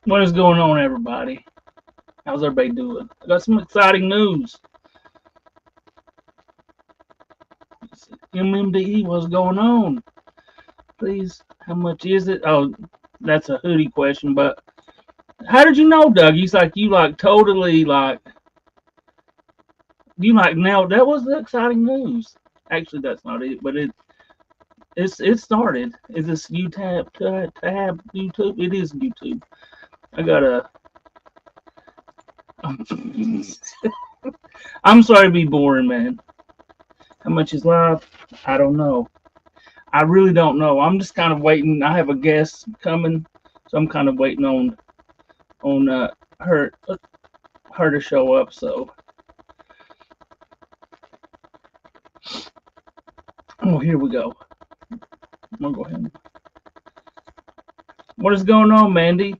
What is going on, everybody? How's everybody doing? I got some exciting news. MMDE, what's going on? Please, how much is it? Oh, that's a hoodie question, but how did you know, Doug? He's like, you like totally like, you like nailed that was the exciting news. Actually, that's not it, but it started. Is this tab YouTube? It is YouTube. I got a. I'm sorry to be boring, man. How much is live? I don't know. I really don't know. I'm just kind of waiting. I have a guest coming, so I'm kind of waiting on her to show up. So, oh, here we go. I'm gonna go ahead. What is going on, Mandy?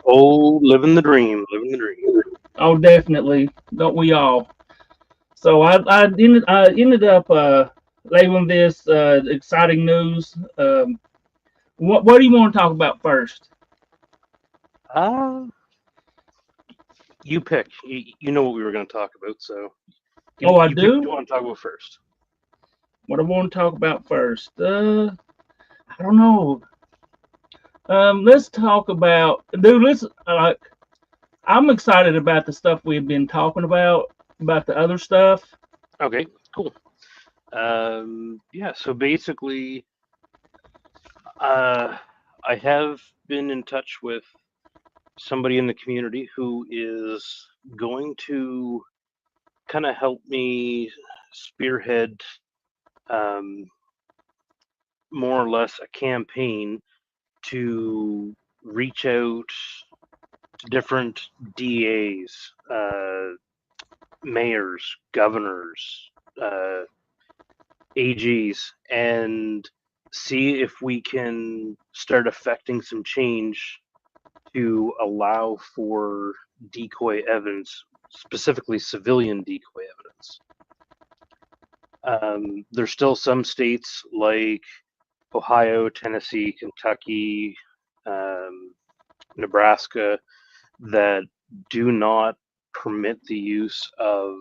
Oh, living the dream, living the dream. Oh, definitely. Don't we all? So I ended up labeling this exciting news. What do you want to talk about first? Uh, you pick. You know what we were going to talk about, so Oh, I you pick what do. you want to talk about first. What I want to talk about first? I don't know. Let's talk about, dude. Let's I'm excited about the stuff we've been talking about the other stuff. Okay, cool. Yeah, so basically, uh, I have been in touch with somebody in the community who is going to kind of help me spearhead um, more or less a campaign to reach out to different DAs, mayors, governors, AGs, and see if we can start affecting some change to allow for decoy evidence, specifically civilian decoy evidence. There's still some states like Ohio, Tennessee, Kentucky, um, Nebraska that do not permit the use of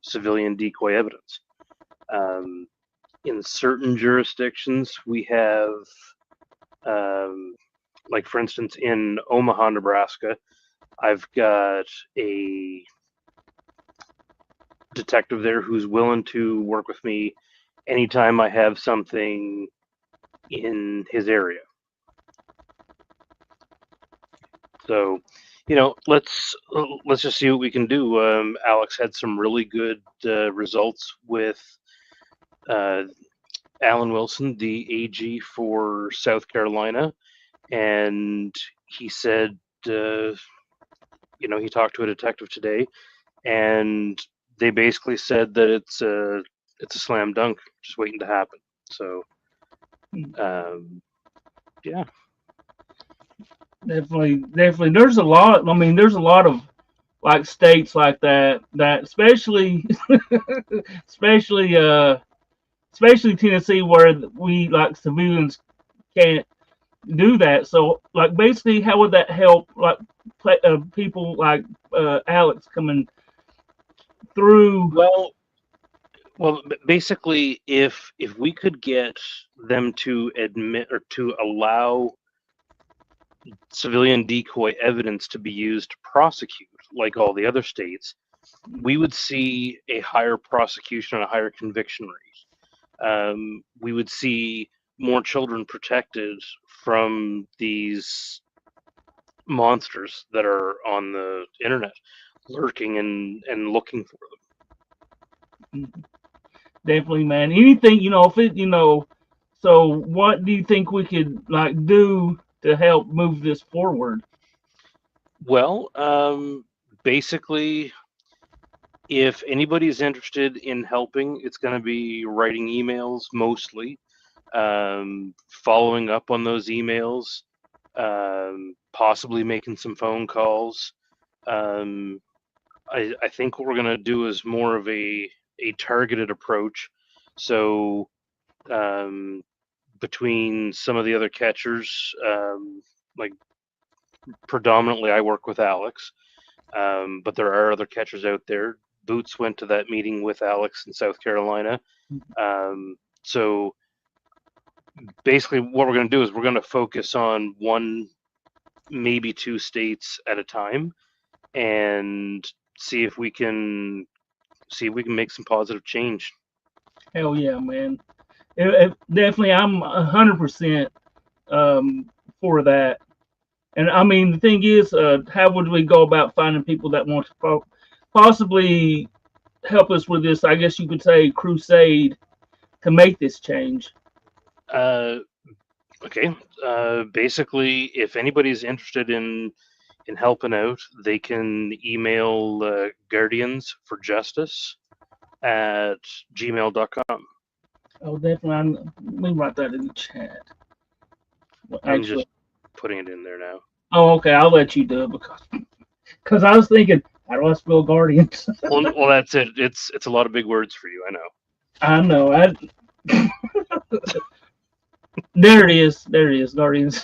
civilian decoy evidence. Um, in certain jurisdictions, we have, um, like for instance, in Omaha, Nebraska, I've got a detective there who's willing to work with me anytime I have something in his area. So, let's just see what we can do. Alex had some really good results with uh, Alan Wilson, the AG for South Carolina, and he said, he talked to a detective today, and they basically said that it's a slam dunk, just waiting to happen. So, um, yeah. Definitely. There's a lot. I mean, there's a lot of like states like that especially especially especially Tennessee where we like civilians can't do that. So like basically, how would that help like people like Alex coming through? Well, basically, if we could get them to admit or to allow civilian decoy evidence to be used to prosecute, like all the other states, we would see a higher prosecution and a higher conviction rate. We would see more children protected from these monsters that are on the internet, lurking and looking for Definitely, man. Anything if it So what do you think we could like do to help move this forward? them. Well, basically, if anybody's interested in helping, it's going to be writing emails mostly, following up on those emails, possibly making some phone calls. Um, I think what we're going to do is more of a targeted approach. So, um, between some of the other catchers, like predominantly I work with Alex, but there are other catchers out there. Boots went to that meeting with Alex in South Carolina. So basically, what we're going to do is we're going to focus on one, maybe two states at a time, and see if we can make some positive change. Hell yeah, man. Definitely, I'm 100% for that. And I mean, the thing is, how would we go about finding people that want to possibly help us with this? I guess you could say crusade to make this change. Uh, okay. Basically, if anybody's interested in helping out, they can email Guardians for Justice at gmail.com. Oh, definitely. Let me write that in the chat. Well, I'm actually, just putting it in there now. oh, okay. I'll let you do it because I was thinking, how do I spell guardians? Well, that's it. It's a lot of big words for you. I know. I know. There it is. There it is. Guardians.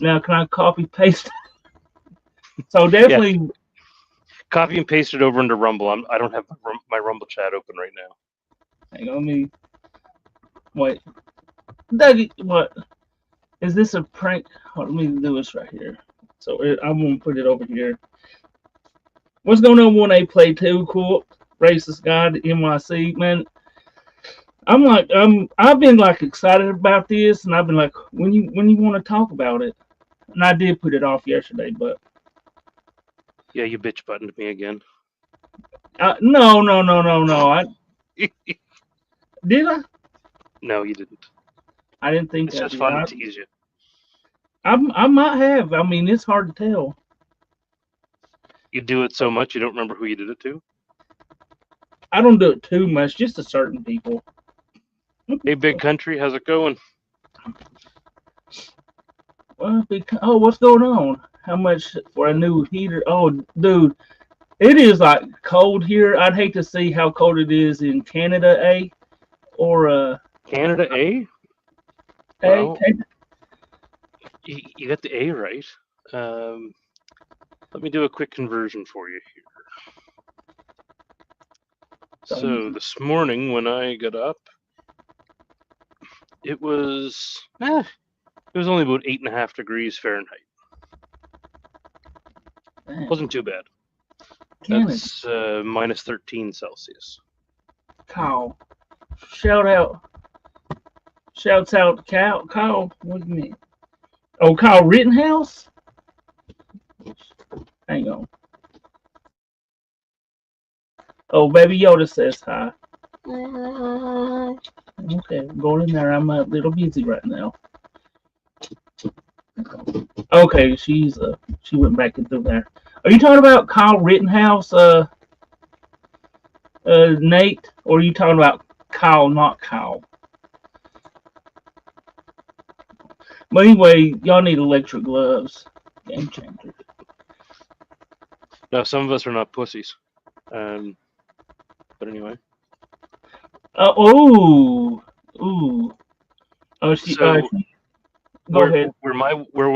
Now, can I copy paste? So definitely. Yeah. Copy and paste it over into Rumble. I don't have my Rumble chat open right now. Hang on, let me wait. Dougie, what is this a prank? Let me do this right here. So I'm gonna put it over here. What's going on? 1A play 2 cool racist guy NYC man. I've been like excited about this, and I've been like, when you want to talk about it, and I did put it off yesterday, but Yeah, you bitch buttoned me again. no. I did I? No, you didn't. I didn't think It's I just did. fun to tease you. I might have. I mean, it's hard to tell. You do it so much you don't remember who you did it to. I don't do it too much, just to certain people. Hey, big country, how's it going? Well, what's going on? How much for a new heater? Oh, dude, it is like cold here. I'd hate to see how cold it is in Canada, or Canada A? A. Well, you got the A right. Let me do a quick conversion for you here. So this morning when I got up, it was only about 8.5 degrees Fahrenheit. Wasn't too bad. Canada. That's minus 13 Celsius. Kyle. Shouts out to Kyle. What do you mean? Oh, Kyle Rittenhouse? Hang on. Oh, Baby Yoda says hi. Okay, going in there. I'm a little busy right now. Okay, she went back into there. Are you talking about Kyle Rittenhouse, Nate, or are you talking about Kyle, not Kyle? But anyway, y'all need electric gloves. Game changer. Now, some of us are not pussies. But anyway. Ooh. Oh, So, go ahead. Where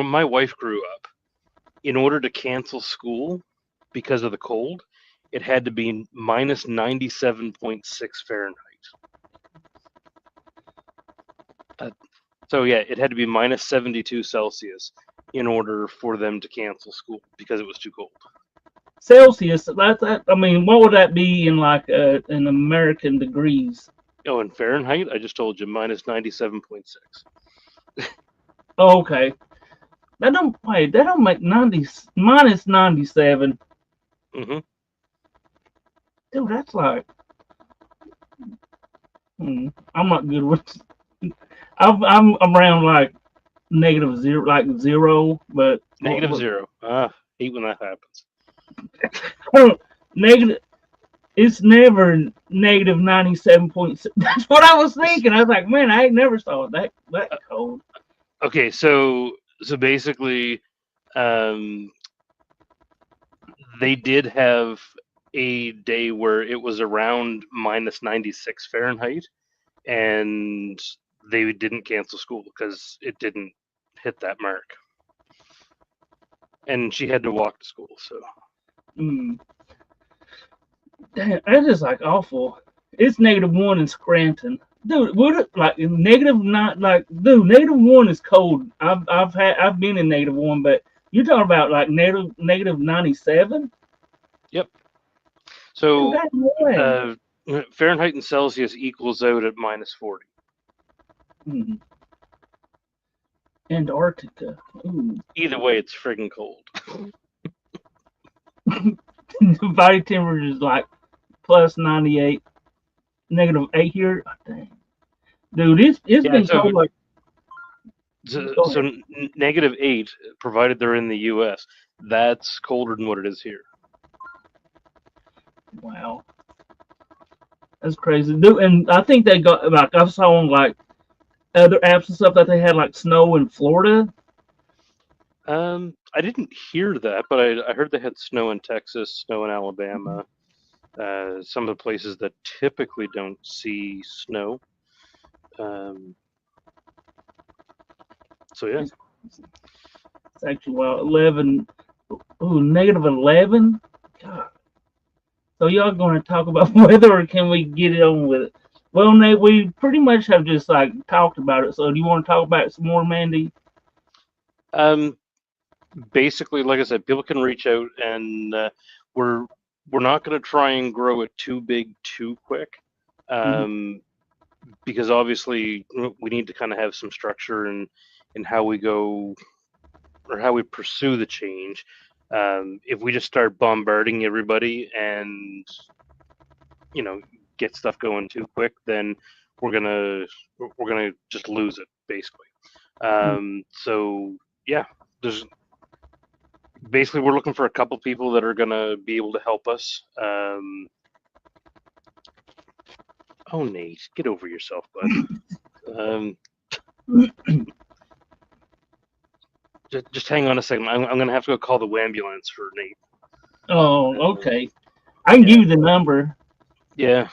my wife grew up, in order to cancel school because of the cold, it had to be minus 97.6 Fahrenheit. So yeah, it had to be minus 72 Celsius in order for them to cancel school because it was too cold. Celsius. That. I mean, what would that be in like in American degrees? Oh, in Fahrenheit, I just told you minus 97.6. Oh, okay. That don't make minus 97. Mm-hmm. Dude, that's like. I'm not good with. I'm around like negative zero, like zero, but Negative zero. Hate when that happens. negative. It's never negative 97.6. That's what I was thinking. I was like, man, I ain't never saw it that cold. Okay, so basically, they did have a day where it was around minus 96 Fahrenheit, and they didn't cancel school because it didn't hit that mark. and she had to walk to school. So Mm. Damn, that's just like awful. It's -1 in Scranton. Dude, would it like negative not like dude, -1 is cold. I've been in -1, but you're talking about like negative 97? yep. Dude, So that's no way. Fahrenheit and Celsius equals out at -40. Mm. Antarctica. Ooh. Either way, it's friggin' cold. The body temperature is like plus 98, -8 here. Oh, dang. Dude, it's Yeah. been cold like go ahead. -8, provided they're in the U.S. That's colder than what it is here. Wow. That's crazy. Dude, and I think they got like I saw on like other apps and stuff that they had like snow in Florida. I didn't hear that, but I heard they had snow in Texas, snow in Alabama, some of the places that typically don't see snow. Um, so yeah, It's, it's actually well 11. Ooh, -11. God. So y'all going to talk about weather, or can we get it on with it? Well, Nate, we pretty much have just like talked about it. So do you want to talk about it some more, Mandy? um, basically, like I said, people can reach out, and we're we're not going to try and grow it too big too quick, Mhm. because obviously we need to kind of have some structure in how we go or how we pursue the change. If we just start bombarding everybody and you know get stuff going too quick, then we're gonna we're gonna just lose it basically. So yeah, there's basically we're looking for a couple people that are gonna be able to help us. Oh, Nate, get over yourself, bud. Um, just hang on a second. I'm gonna have to go call the ambulance for Nate. Oh, Um, okay. I can give yeah, you the number. yeah.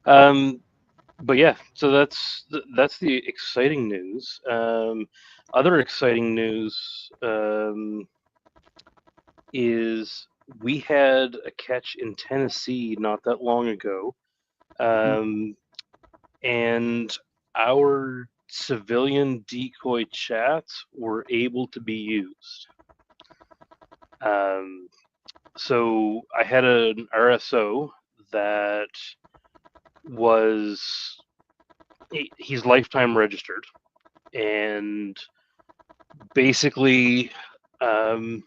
Um, but yeah, so that's the exciting news. Other exciting news is we had a catch in Tennessee not that long ago, um, and our civilian decoy chats were able to be used. Um, so I had an RSO that was he's lifetime registered, and basically um,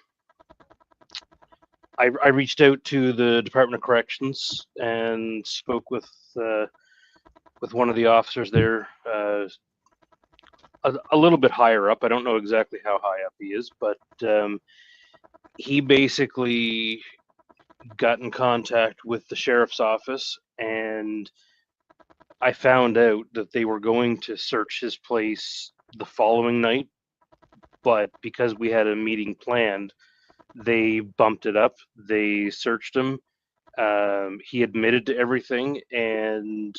I reached out to the Department of Corrections and spoke with one of the officers there, a little bit higher up. I don't know exactly how high up he is, but he basically got in contact with the sheriff's office, and I found out that they were going to search his place the following night, but because we had a meeting planned, they bumped it up. They searched him. He admitted to everything, and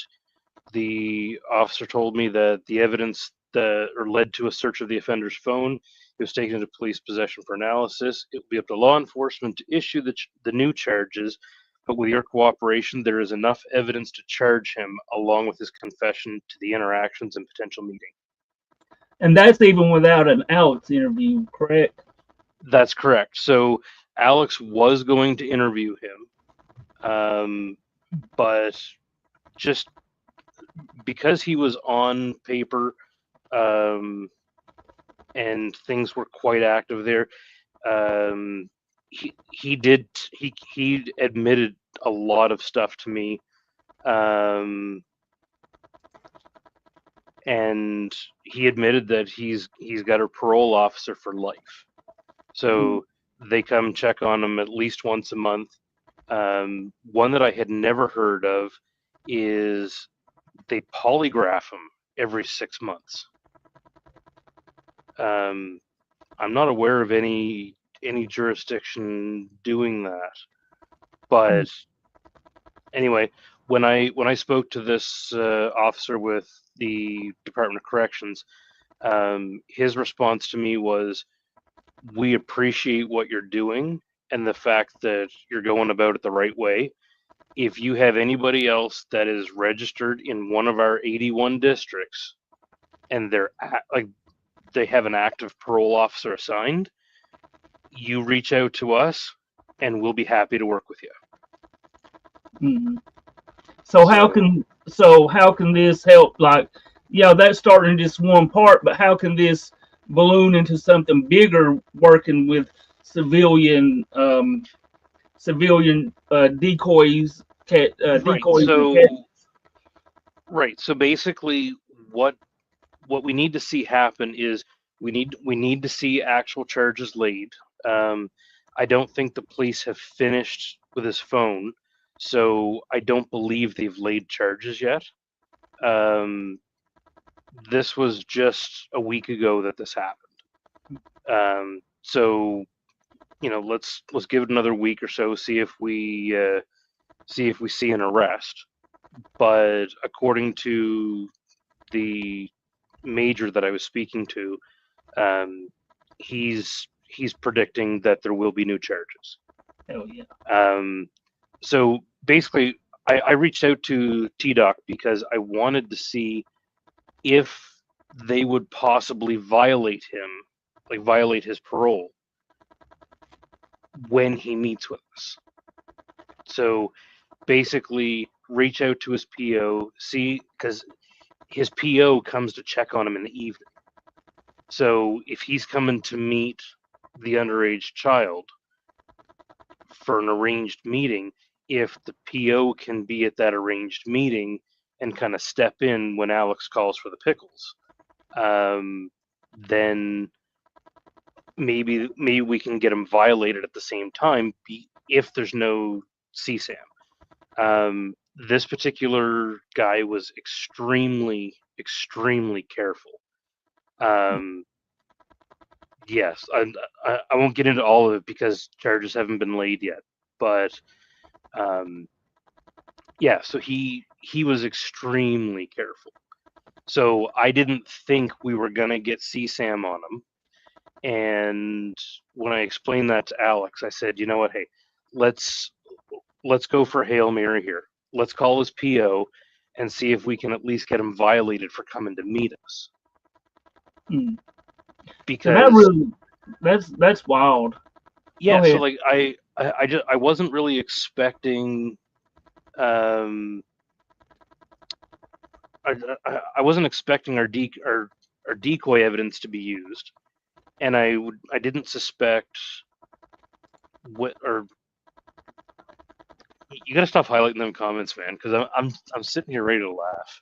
the officer told me that the evidence that or led to a search of the offender's phone. It was taken into police possession for analysis. It will be up to law enforcement to issue the new charges, but with your cooperation, there is enough evidence to charge him along with his confession to the interactions and potential meeting. And that's even without an Alex interview, correct? That's correct. So Alex was going to interview him, but just because he was on paper um, and things were quite active there, um, he admitted a lot of stuff to me, um, and he admitted that he's got a parole officer for life. Mm. So they come check on him at least once a month. One that I had never heard of is they polygraph him every 6 months. Um, I'm not aware of any jurisdiction doing that, but anyway, when I spoke to this officer with the Department of Corrections, his response to me was, we appreciate what you're doing and the fact that you're going about it the right way. If you have anybody else that is registered in one of our 81 districts and like they have an active parole officer assigned, you reach out to us and we'll be happy to work with you. Mhm. So how can this help? Like, yeah, that's starting just one part, but how can this balloon into something bigger, working with civilian decoys, Right. decoys and cat? So basically what we need to see happen is we need to see actual charges laid. Um, I don't think the police have finished with his phone, so I don't believe they've laid charges yet. Um, this was just a week ago that this happened. So let's give it another week or so, see if we see an arrest. But according to the major that I was speaking to, um, he's predicting that there will be new charges. Hell yeah. So basically, I reached out to TDoc because I wanted to see if they would possibly violate him, like violate his parole when he meets with us. So basically, reach out to his PO, see, because his PO comes to check on him in the evening. So if he's coming to meet the underage child for an arranged meeting, if the PO can be at that arranged meeting and kind of step in when Alex calls for the pickles, then maybe we can get him violated at the same time if there's no CSAM. This particular guy was extremely careful. Um, yes, I won't get into all of it because charges haven't been laid yet. But yeah, so he was extremely careful. So I didn't think we were gonna get CSAM on him. And when I explained that to Alex, I said, you know what, hey, let's go for Hail Mary here. Let's call his PO and see if we can at least get him violated for coming to meet us. Hmm. So Because that's wild. yeah, Go so ahead. like I wasn't really expecting I wasn't expecting our decoy evidence to be used, and I didn't suspect what or you gotta stop highlighting them comments, man, because I'm sitting here ready to laugh.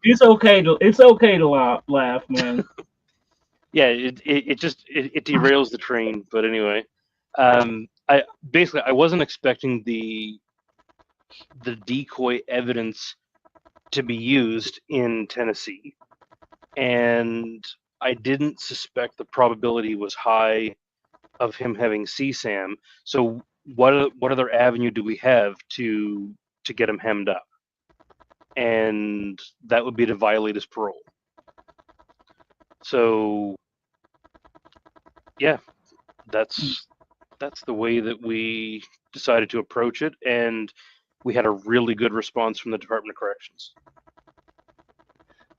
It's okay to laugh, man. Yeah, it derails the train, but anyway, I basically I wasn't expecting the decoy evidence to be used in Tennessee, and I didn't suspect the probability was high of him having CSAM. So what other avenue do we have to get him hemmed up? And that would be to violate his parole. So yeah, that's the way that we decided to approach it, and we had a really good response from the Department of Corrections.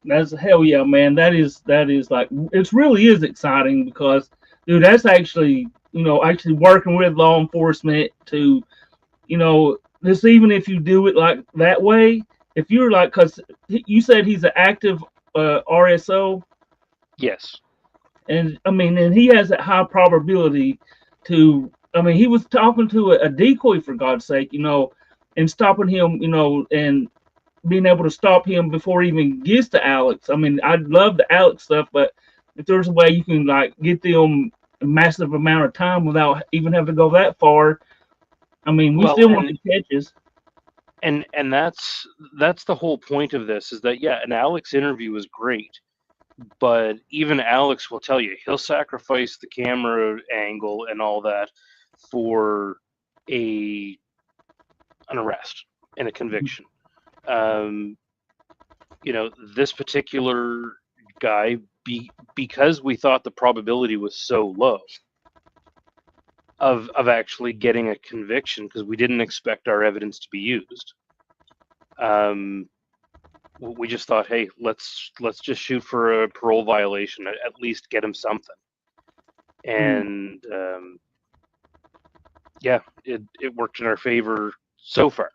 That's hell yeah, man. That is like it really is exciting because dude, that's actually actually working with law enforcement to this even if you do it like that way, if you're like because you said he's an active RSO, Yes. and I mean and he has that high probability to. I mean he was talking to a decoy for God's sake, and stopping him, and being able to stop him before he even gets to Alex. I mean, I'd love the Alex stuff, but if there's a way you can like get them a massive amount of time without even having to go that far, I mean, we Well, still want the catches. and that's the whole point of this is that yeah, an Alex interview is great, but even Alex will tell you he'll sacrifice the camera angle and all that for a an arrest and a conviction. Um, this particular guy because we thought the probability was so low of actually getting a conviction, because we didn't expect our evidence to be used. We just thought, hey, let's just shoot for a parole violation, at least get him something. And yeah, it worked in our favor so far.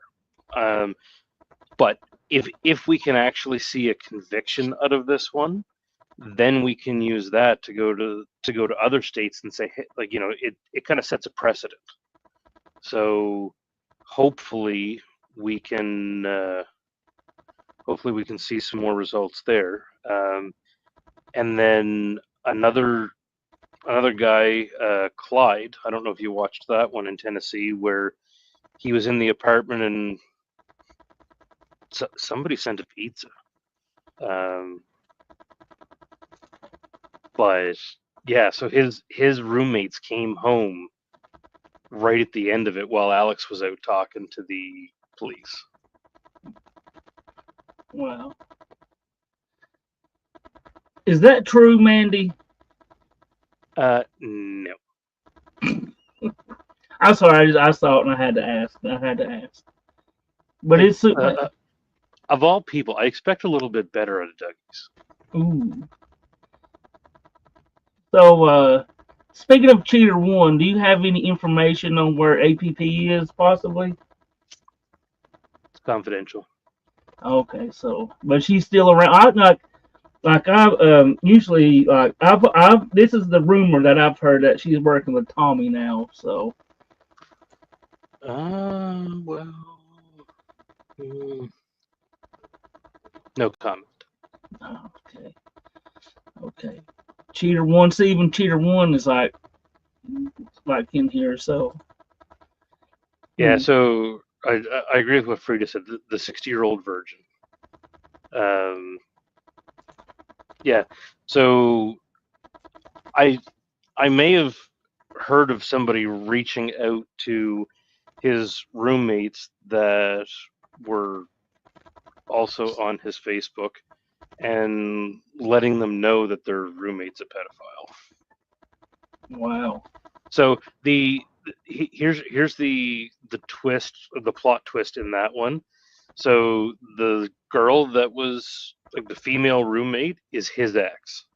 But if we can actually see a conviction out of this one, then we can use that to go to other states and say, hey, like, it kind of sets a precedent. So hopefully we can see some more results there. And then another guy, Clyde. I don't know if you watched that one in Tennessee, where he was in the apartment and somebody sent a pizza. But yeah, so his roommates came home right at the end of it while Alex was out talking to the police. Wow. Is that true, Mandy? No. I'm sorry, I saw it and I had to ask. But Like, it's of all people, I expect a little bit better out of Dougie's. ooh. So, speaking of Cheater One, do you have any information on where APP is, possibly? It's confidential. Okay, so but she's still around. I usually I've this is the rumor that I've heard that she's working with Tommy now. So Well, no comment. okay. Cheater One, see, even Cheater One is like in here. So Yeah, so I agree with what Frida said. The 60-year-old virgin. Yeah. So I may have heard of somebody reaching out to his roommates that were also on his Facebook and letting them know that their roommate's a pedophile. Wow. So here's the twist, the plot twist in that one. So the girl that was like the female roommate is his ex.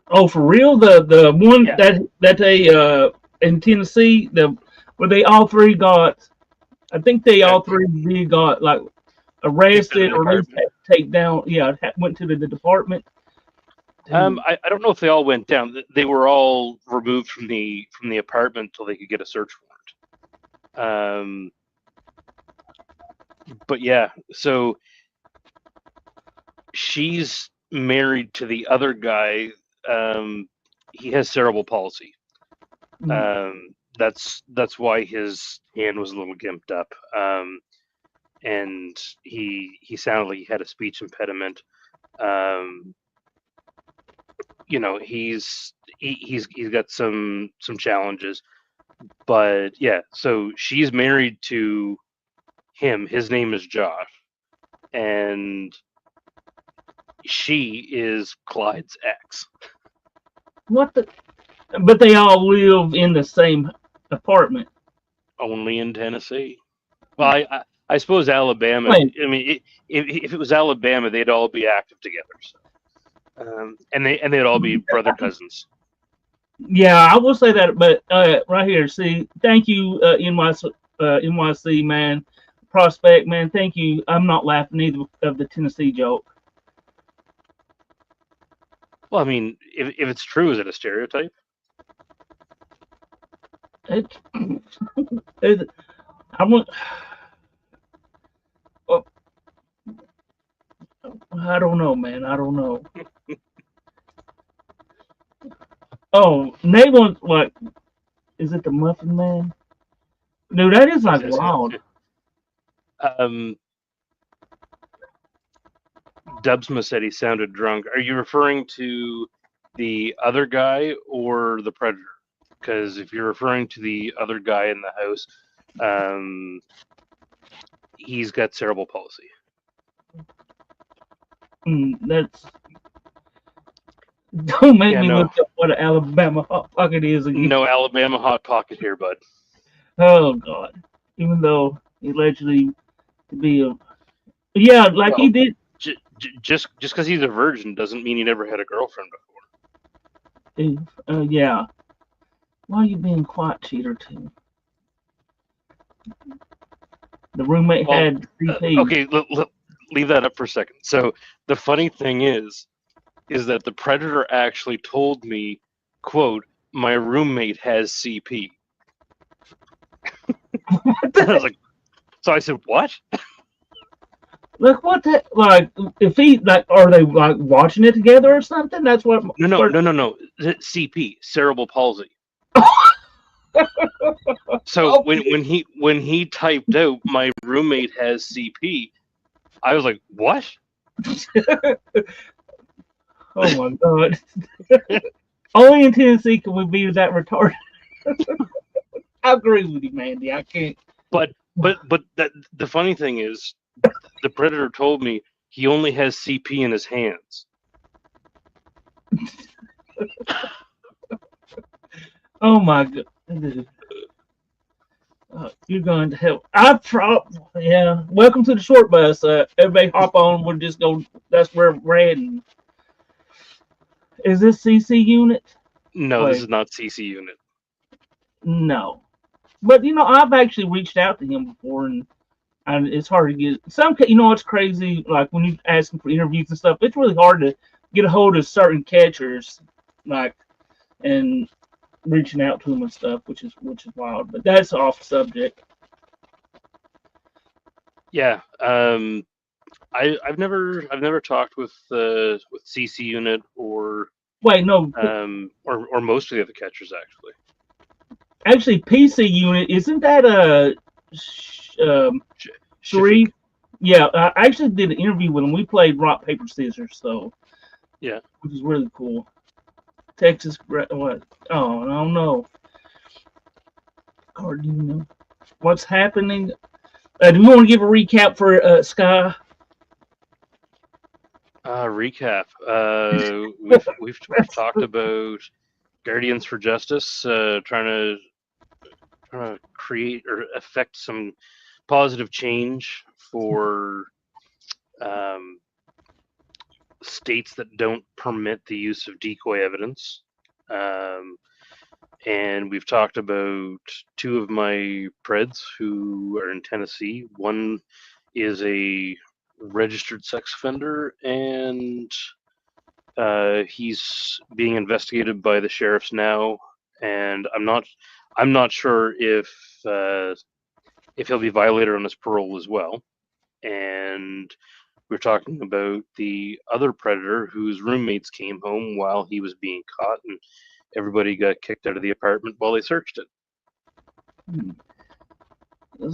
Oh, for real? The one Yeah. that they in Tennessee, where they all three got, I think they all three did got like arrested or at least take down. Yeah, went to the department. I don't know if they all went down. They were all removed from the apartment until they could get a search warrant. But yeah, so she's married to the other guy. He has cerebral palsy. That's why his hand was a little gimped up. And he sounded like he had a speech impediment. He's got some challenges, but yeah. So she's married to him. His name is Josh, and she is Clyde's ex. What the? But they all live in the same apartment. Only in Tennessee. Well, I suppose Alabama. Wait. I mean, if it was Alabama, they'd all be active together. So, and they'd all be brother cousins. Yeah, I will say that. But right here, see, thank you, NYC man, Prospect man. Thank you. I'm not laughing either of the Tennessee joke. Well, I mean, if it's true, is it a stereotype? I want. I don't know, man. I don't know. Oh, Nate wants what? Is it the Muffin Man? Dude, that is like wild. Dubsma said he sounded drunk. Are you referring to the other guy or the predator? Because if you're referring to the other guy in the house, he's got cerebral palsy. That's don't make Yeah, me no, look up what an Alabama hot pocket is again. no Alabama hot pocket here, bud. Oh God! Even though he allegedly to be a like he Well, did. just because he's a virgin doesn't mean he never had a girlfriend before. Yeah. Why are you being quiet, cheater? Too. The roommate Well, had CP. okay, leave that up for a second. So the funny thing is that the predator actually told me, "quote My roommate has CP." I was like, so I said, "What?" Like what? Like if he like, are they like watching it together or something? That's what. No. CP, cerebral palsy. So Oh, when he typed out my roommate has CP, I was like, "What?" oh my God! Only in Tennessee can we be that retarded. I agree with you, Mandy. I can't. But the funny thing is, the predator told me he only has CP in his hands. Oh my God! You're going to help. I've tried. Yeah. Welcome to the short bus. Everybody hop on. We'll just go. That's where we're heading. Is this CC unit? No, this Wait, is not CC unit. no. But I've actually reached out to him before, and it's hard to get some. It's crazy. Like when you ask him for interviews and stuff, it's really hard to get a hold of certain catchers, like and reaching out to them and stuff, which is wild. But that's off subject. Yeah, I've never talked with CC unit Wait, no. or most of the other catchers actually. Actually, PC unit isn't that a Shafiq. Sharif? Yeah, I actually did an interview with him. We played rock paper scissors, so Yeah. which is really cool. Texas, what? Oh, I don't know. Or do you know what's happening? Do you want to give a recap for Sky? Recap. We've talked about Guardians for Justice, trying to create or affect some positive change for states that don't permit the use of decoy evidence. And we've talked about two of my Preds who are in Tennessee. One is a registered sex offender, and he's being investigated by the sheriffs now. And I'm not sure if he'll be violated on his parole as well. And we're talking about the other predator whose roommates came home while he was being caught, and everybody got kicked out of the apartment while they searched it.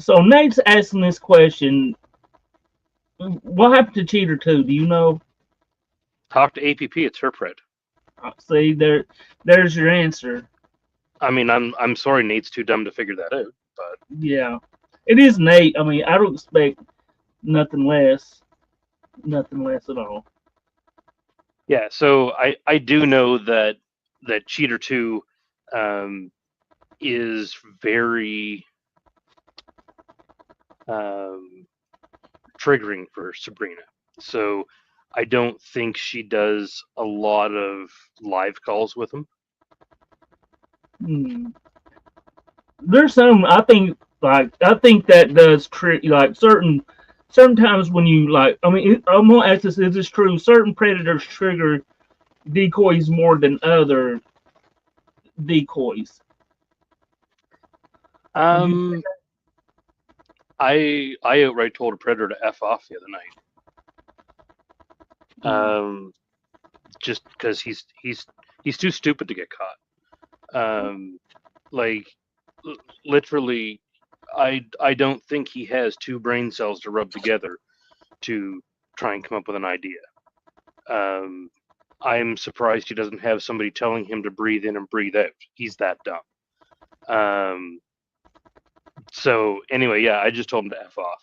So Nate's asking this question: what happened to Cheater 2? Do you know? Talk to APP. It's her pred. See, there's your answer. I mean, I'm sorry, Nate's too dumb to figure that out. But Yeah, it is Nate. I mean, I don't expect nothing less. Nothing less at all. yeah, so I do know that Cheater 2 is very triggering for Sabrina. So I don't think she does a lot of live calls with him. There's some I think that does trick like certain times when you like. I mean, I'm gonna ask this: is this true? Certain predators trigger decoys more than other decoys. I outright told a predator to f off the other night. Just because he's too stupid to get caught. Like literally, I don't think he has two brain cells to rub together to try and come up with an idea. I'm surprised he doesn't have somebody telling him to breathe in and breathe out. He's that dumb. So anyway, yeah, I just told him to f off.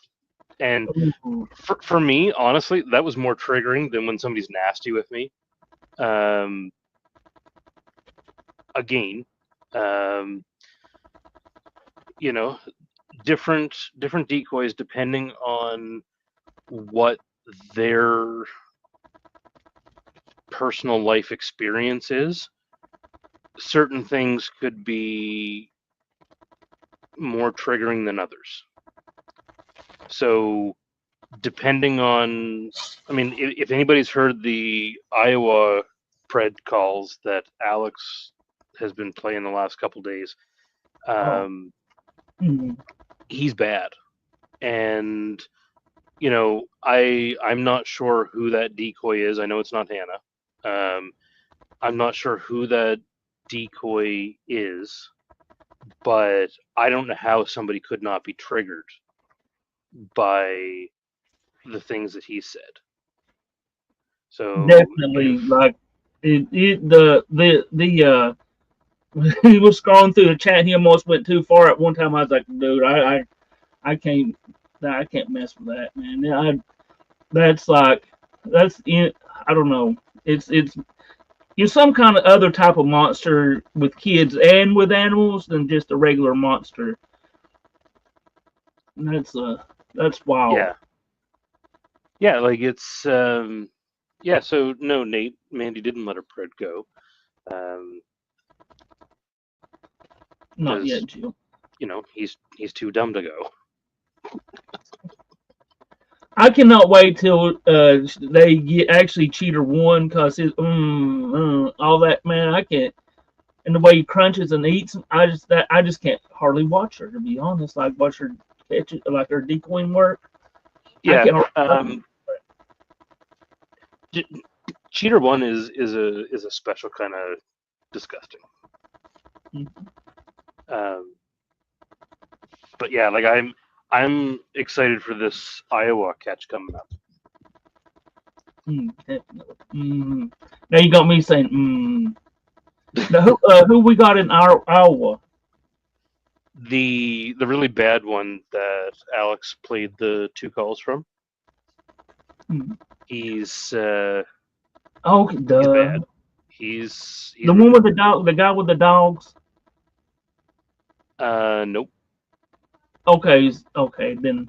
And Ooh. for me, honestly, that was more triggering than when somebody's nasty with me. Um, again, um, you know, different decoys depending on what their personal life experience is. Certain things could be more triggering than others. So depending on, I mean, if anybody's heard the Iowa pred calls that Alex has been playing the last couple days, Oh. Mm. he's bad. And I'm not sure who that decoy is. I know it's not Hannah. I'm not sure who that decoy is, but I don't know how somebody could not be triggered by the things that he said. So Definitely, if like the he was scrolling through the chat. He almost went too far at one time. I was like, dude, I can't, I can't mess with that, man. That's like, that's in, I don't know. It's you're some kind of other type of monster with kids and with animals than just a regular monster. And that's wild. yeah, yeah, like it's yeah. So no, Nate, Mandy didn't let her pred go Not because yet, Jill. he's too dumb to go. I cannot wait till they get actually cheater one because his all that, man. I can't. And the way he crunches and eats, I just can't hardly watch her, to be honest. Like watch her catch it, like her decoying work. I Yeah, can't hardly watch cheater one is a special kind of disgusting. it. Um, but yeah, like I'm excited for this Iowa catch coming up. Definitely. Now you got me saying Now who we got in our Iowa? The really bad one that Alex played the two calls from. Hmm. He's Oh, he's duh. bad. He's The one really with the dog, the guy with the dogs. nope. Okay, okay then.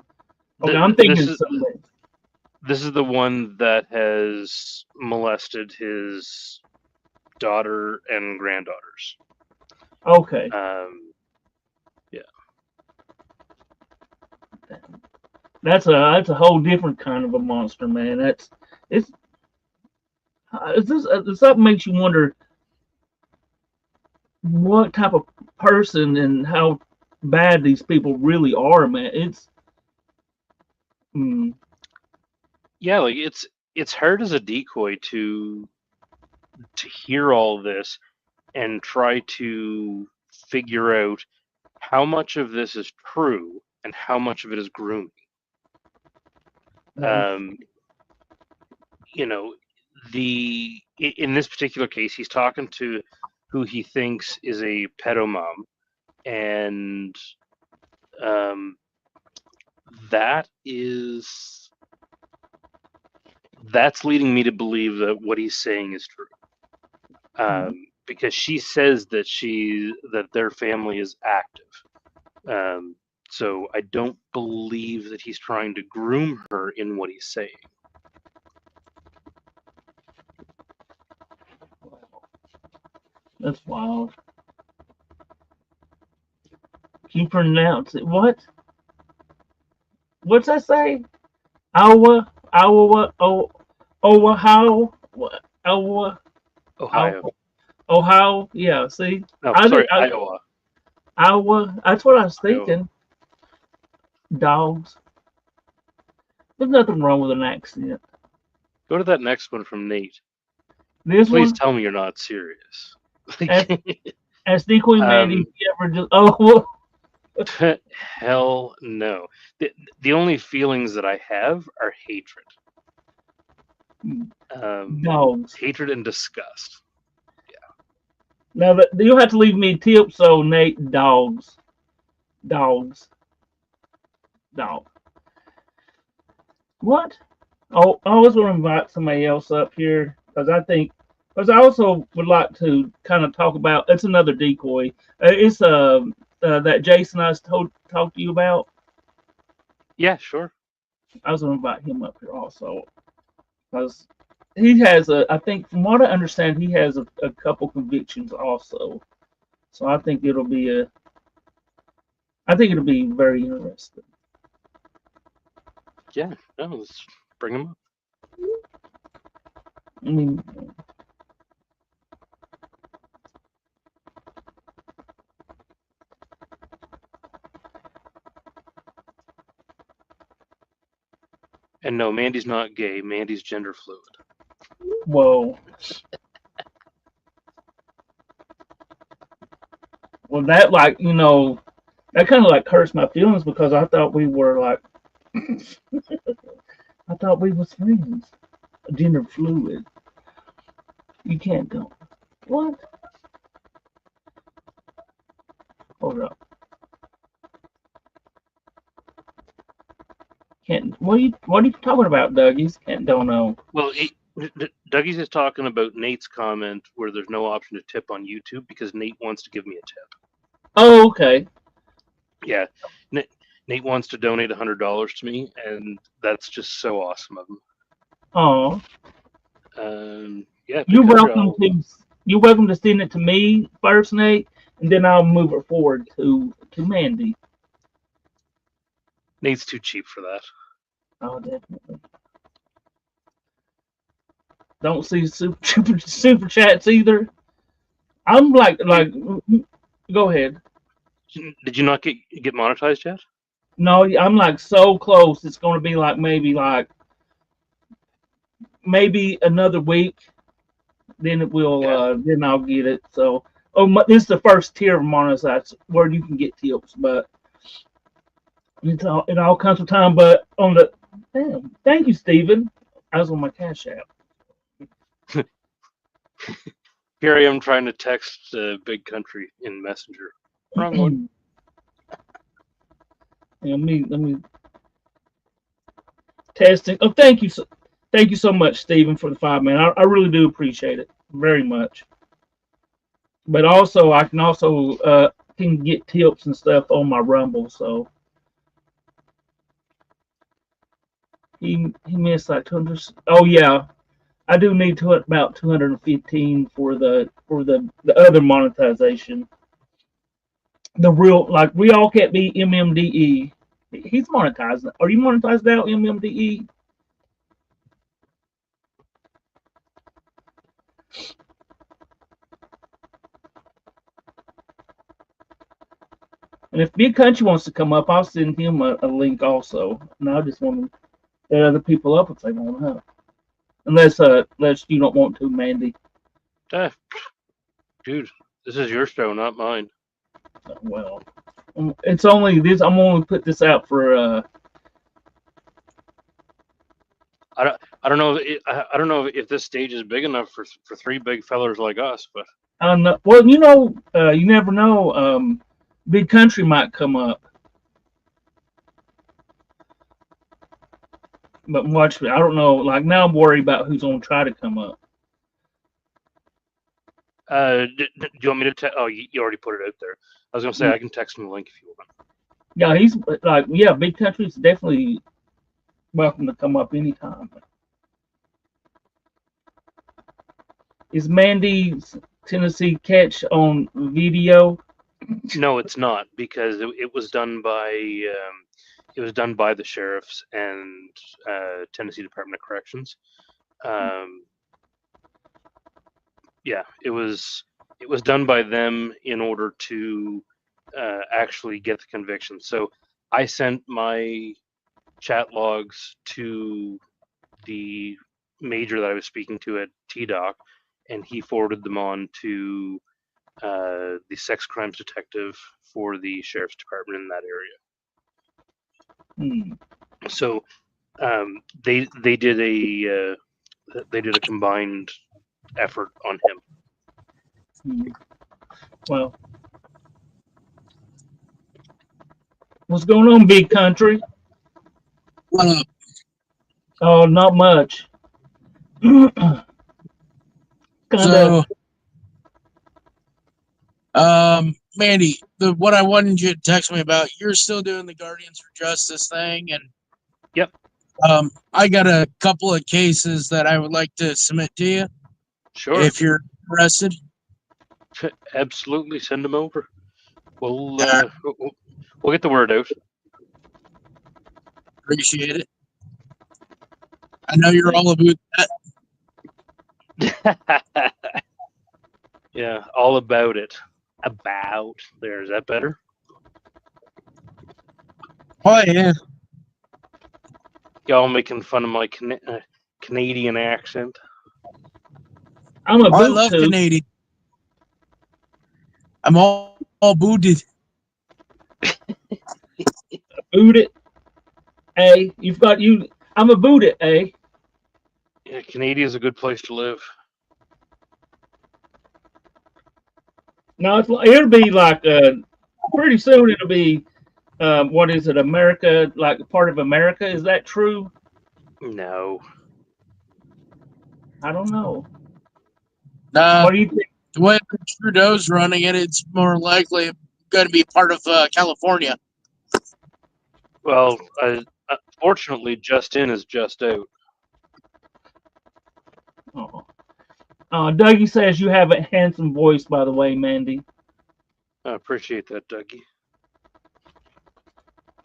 Okay, I'm This thinking is something. the one that has molested his daughter and granddaughters. Okay, Yeah. that's a whole different kind of a monster, man. It's it's something makes you wonder what type of person and how bad these people really are, man. Mm, Yeah, like it's hard as a decoy to hear all this and try to figure out how much of this is true and how much of it is grooming. no, Um, you know, in this particular case, he's talking to who he thinks is a pedo mom, and um, that is that's leading me to believe that what he's saying is true. Because she says that their family is active. Um, so I don't believe that he's trying to groom her in what he's saying. that's wild. Can you pronounce it? What? What's that say? Iowa, Iowa, oh, Ohio, Iowa, Ohio. Iowa, Ohio. Yeah, see, No, I did sorry, Iowa. Iowa. That's what I was Iowa. thinking. Dogs. There's nothing wrong with an accent. Go to that next one from Nate. This Please one, tell me you're not serious. as as decoy Mandy, um, you ever just oh hell no. The only feelings that I have are hatred. dogs. Hatred and disgust. Now that you'll have to leave me tips, so Nate, dogs, dogs, dog. What? Oh, I always want to invite somebody else up here because I also would like to kind of talk about. It's another decoy. It's that Jason I talked to you about. Yeah, sure. I was going to invite him up here also because he has a. I think from what I understand, he has a couple convictions also. So I think it'll be a. I think it'll be very interesting. Yeah, no, let's bring him up. I mean, And no, Mandy's not gay. Mandy's gender fluid. whoa. Well, that that kind of like hurts my feelings because I thought we were like, I thought we was friends. Gender fluid. You can't go. What? Hold up. Can't. What are you talking about, Dougie's? Can't. Don't know. Well, Dougie's is talking about Nate's comment where there's no option to tip on YouTube because Nate wants to give me a tip. Oh, okay. Yeah, Nate wants to donate $100 to me, and that's just so awesome of him. Oh, Yeah, big you're country. welcome to. You're welcome to send it to me first, Nate, and then I'll move it forward to Mandy. Nate's too cheap for that. Oh, definitely. Don't see super chats either. I'm like. Go ahead. Did you not get monetized yet? No, I'm like so close. It's going to be like maybe another week. Then it will. Yeah. Then I'll get it. So, this is the first tier of monetize where you can get tips, but it all comes with time. But on the damn, thank you, Stephen. I was on my Cash App. Here I am trying to text Big Country in Messenger. Wrong one. Yeah, let me testing. Oh, thank you so much, Stephen, for the 5 man. I really do appreciate it very much. But also, I can also can get tips and stuff on my Rumble. So he missed like 200. Oh yeah, I do need to about 215 for the other monetization. The real like we all can't be MMDE. He's monetized. Are you monetized now, MMDE? And if Big Country wants to come up, I'll send him a link also. And I just want to let other people up if they want to. Unless you don't want to, Mandy. Dude, this is your show, not mine. Well, it's only this. I'm only put this out for. I don't know. I don't know if this stage is big enough for three big fellers like us, but I don't know. Well, you never know. Big Country might come up. But watch me. I don't know. Like now, I'm worried about who's gonna try to come up. do you want me to text? Oh, you already put it out there. I was gonna say I can text him the link if you want. Yeah, he's like Big Country's definitely welcome to come up anytime. Is Mandy's Tennessee catch on video? No, it's not because it was done by the sheriffs and Tennessee Department of Corrections. Yeah, it was done by them in order to actually get the conviction. So I sent my chat logs to the major that I was speaking to at TDoc, and he forwarded them on to the sex crimes detective for the sheriff's department in that area. So they did a combined effort on him. Well, what's going on, Big Country? What up? Oh, not much. Kind of. So, Mandy, the what I wanted you to text me about, you're still doing the Guardians for Justice thing, and Yep. I got a couple of cases that I would like to submit to you Sure. if you're interested. Absolutely. Send them over. We'll I we'll get the word out. appreciate it. I know you're all about that. Yeah, all about it. About there. Is that better? Oh yeah, Y'all making fun of my Canadian accent. I'm a I boot love too. Canadian. I'm all booted. Boot it. A. You've got you. I'm a boot it. A. Yeah, Canadia's a good place to live. No, it'll be like pretty soon. It'll be what is it? America, like part of America. Is that true? No. I don't know. Nah, What do you think? the way Trudeau's running it, it's more likely going to be part of California. Well, fortunately, just in is just out. Oh. Dougie says you have a handsome voice, by the way, Mandy. I appreciate that, Dougie.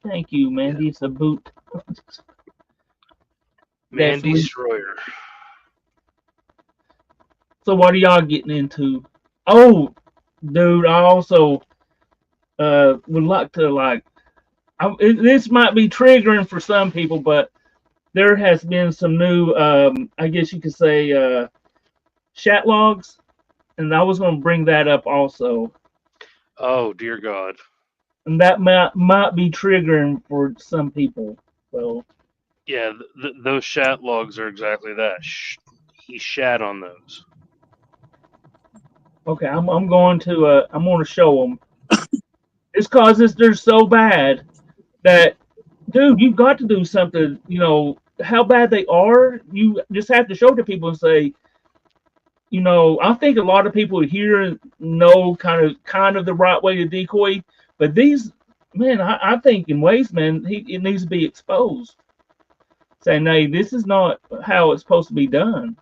Thank you, Yeah. Mandy. It's a boot. Mandy Definitely. Stroyer. So what are y'all getting into? Oh, dude, I also would like to this might be triggering for some people, but there has been some new, I guess you could say, chat logs, and I was going to bring that up also, Oh dear God. and that might be triggering for some people. So Yeah, those shat logs are exactly that. He shat on those. okay, I'm going to show them. It's cause they're so bad that, dude, you've got to do something. You know how bad they are. You just have to show to people and say, I think a lot of people here know kind of the right way to decoy, but these, man, I think in ways, man, it needs to be exposed. Saying, hey, this is not how it's supposed to be done.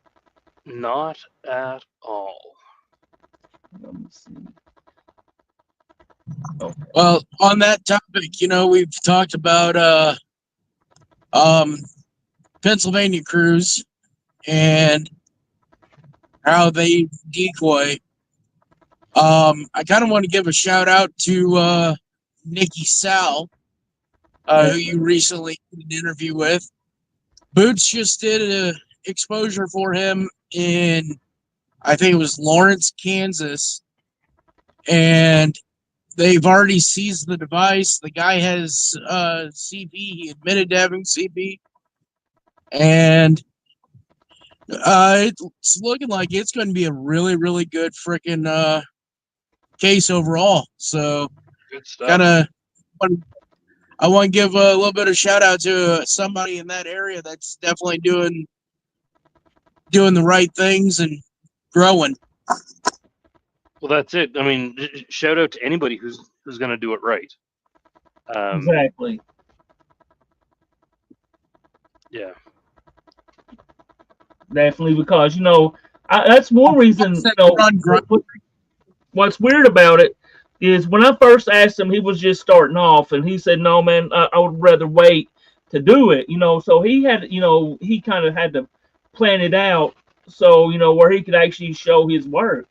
Not at all. Let me see. Okay. Well, on that topic, we've talked about um, Pennsylvania crews and how they decoy. I kind of want to give a shout out to Nikki Sal, who you recently did an interview with. Boots just did an exposure for him in, I think it was Lawrence, Kansas, and they've already seized the device. The guy has CP. He admitted to having CP, and it's looking like it's going to be a really, really good freaking case overall. So, Good stuff. kind of, I want to give a little bit of shout out to somebody in that area that's definitely doing the right things and growing. Well, that's it. I mean, shout out to anybody who's going to do it right. Exactly. Yeah. Definitely, because that's one reason. On grind. What's weird about it is when I first asked him, he was just starting off, and he said, "No, man, I would rather wait to do it." So he had, he kind of had to plan it out, so where he could actually show his work,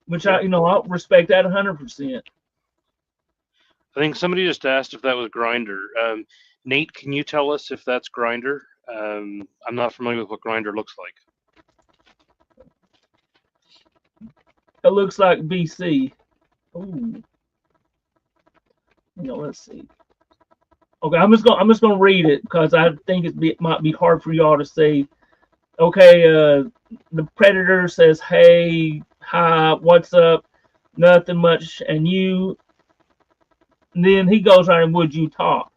which Yeah. I respect that 100%. I think somebody just asked if that was Grinder. Nate, can you tell us if that's Grinder? I'm not familiar with what Grinder looks like. It looks like BC. Ooh. Let's see. Okay, I'm just gonna read it because I think it might be hard for y'all to see. Okay, the predator says, "Hey, hi, what's up? Nothing much, and you." And then he goes on, and would you talk?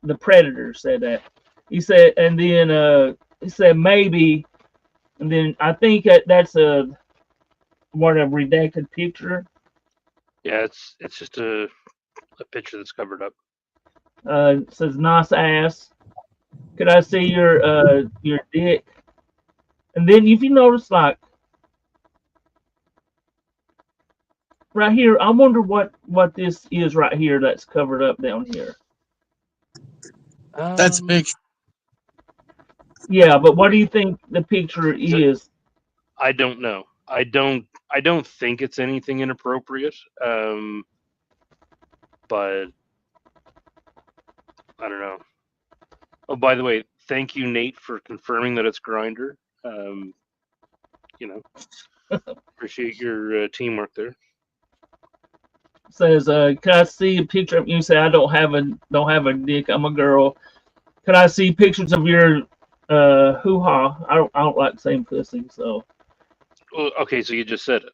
the predator said that. He said, and then he said maybe, and then I think that's a redacted picture. Yeah, it's just a picture that's covered up. It says nice ass. Could I see your dick? And then if you notice, like right here, I wonder what this is right here that's covered up down here. That's a picture. Yeah, but what do you think the picture So- is? I don't know. I don't think it's anything inappropriate. But I don't know. Oh, by the way, thank you, Nate, for confirming that it's Grinder. You know, appreciate your teamwork there. Says, can I see a picture of you? Say I don't have a dick. I'm a girl. Can I see pictures of your hoo ha? I don't like saying pussy, so Well, okay, so you just said it.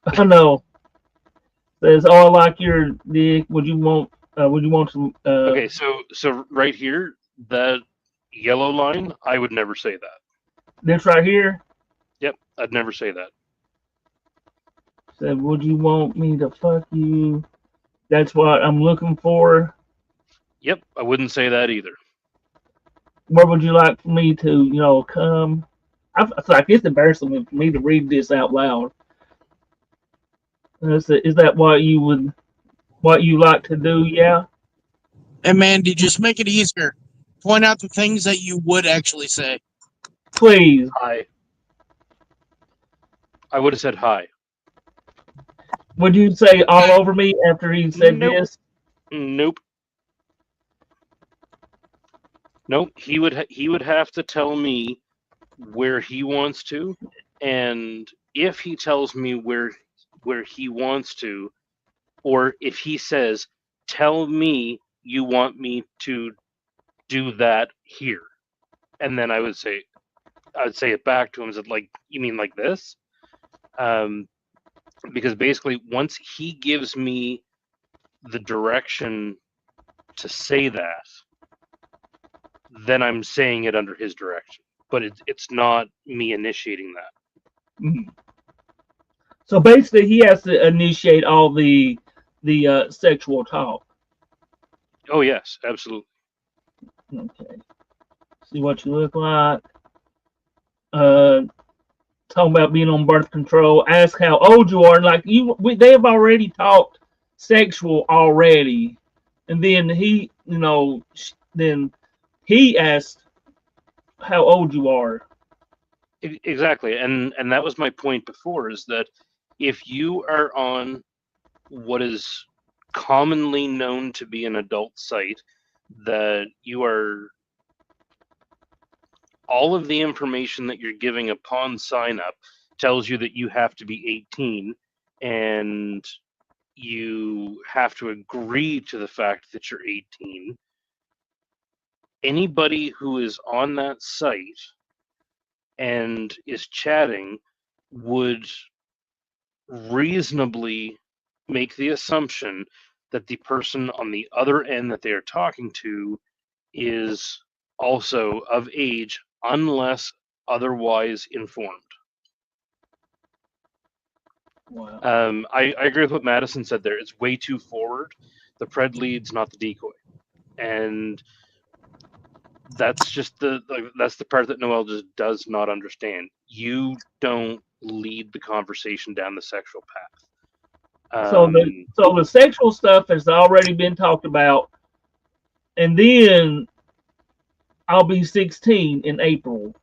I know. Says, oh, I like your dick. Would you want some? Okay, so right here, that yellow line, I would never say that. This right here. Yep, I'd never say that. Said, would you want me to fuck you? That's what I'm looking for. Yep, I wouldn't say that either. Where would you like for me to, come? It's like it's embarrassing for me to read this out loud. Is that what you like to do? Yeah. And Mandy, just make it easier. Point out the things that you would actually say. Please. Hi. I would have said hi. Would you say all over me after he said Nope. this? Nope. Nope. He would have to tell me where he wants to, and if he tells me where he wants to, or if he says, "Tell me you want me to do that here," and then I'd say it back to him, is it like, you mean like this? Because basically, once he gives me the direction to say that, then I'm saying it under his direction. But it's not me initiating that. Mhm. So basically, he has to initiate all the sexual talk. Oh yes, absolutely. Okay. See what you look like. Uh, talking about being on birth control. Ask how old you are. Like they have already talked sexual already, and then then he asked how old you are. Exactly, and that was my point before, is that if you are on what is commonly known to be an adult site, that you are, all of the information that you're giving upon sign up tells you that you have to be 18, and you have to agree to the fact that you're 18. Anybody who is on that site and is chatting would reasonably make the assumption that the person on the other end that they are talking to is also of age, unless otherwise informed. Wow. I agree with what Madison said there. It's way too forward. The pred leads, not the decoy, and that's just that's the part that Noel just does not understand. You don't lead the conversation down the sexual path. So the sexual stuff has already been talked about, and then I'll be 16 in April.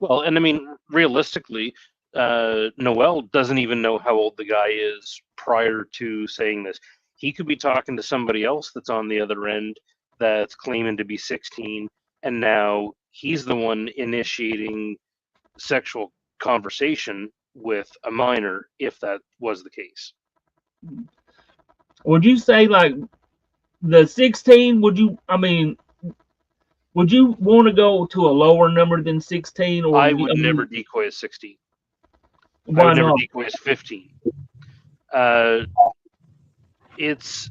Well, and I mean, realistically, Noel doesn't even know how old the guy is prior to saying this. He could be talking to somebody else that's on the other end that's claiming to be 16, and now he's the one initiating sexual conversation with a minor, if that was the case. Would you say like the 16? Would you want to go to a lower number than 16, or I would never decoy as 16. I why would never not? decoy as 15. It's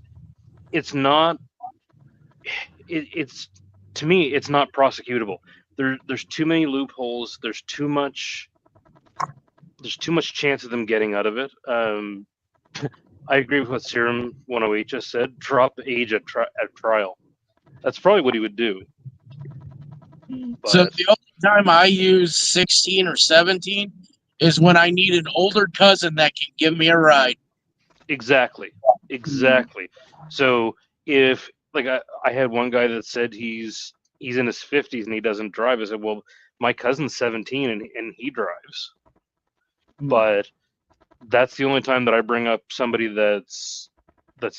not. it's to me, it's not prosecutable. There's too many loopholes. There's too much chance of them getting out of it. I agree with what Serum 108 just said. Drop age at trial. That's probably what he would do. So But the only time I use 16 or 17 is when I need an older cousin that can give me a ride. exactly. So if like I had one guy that said he's in his 50s and he doesn't drive. I said, well, my cousin's 17 and he drives. But that's the only time that I bring up somebody that's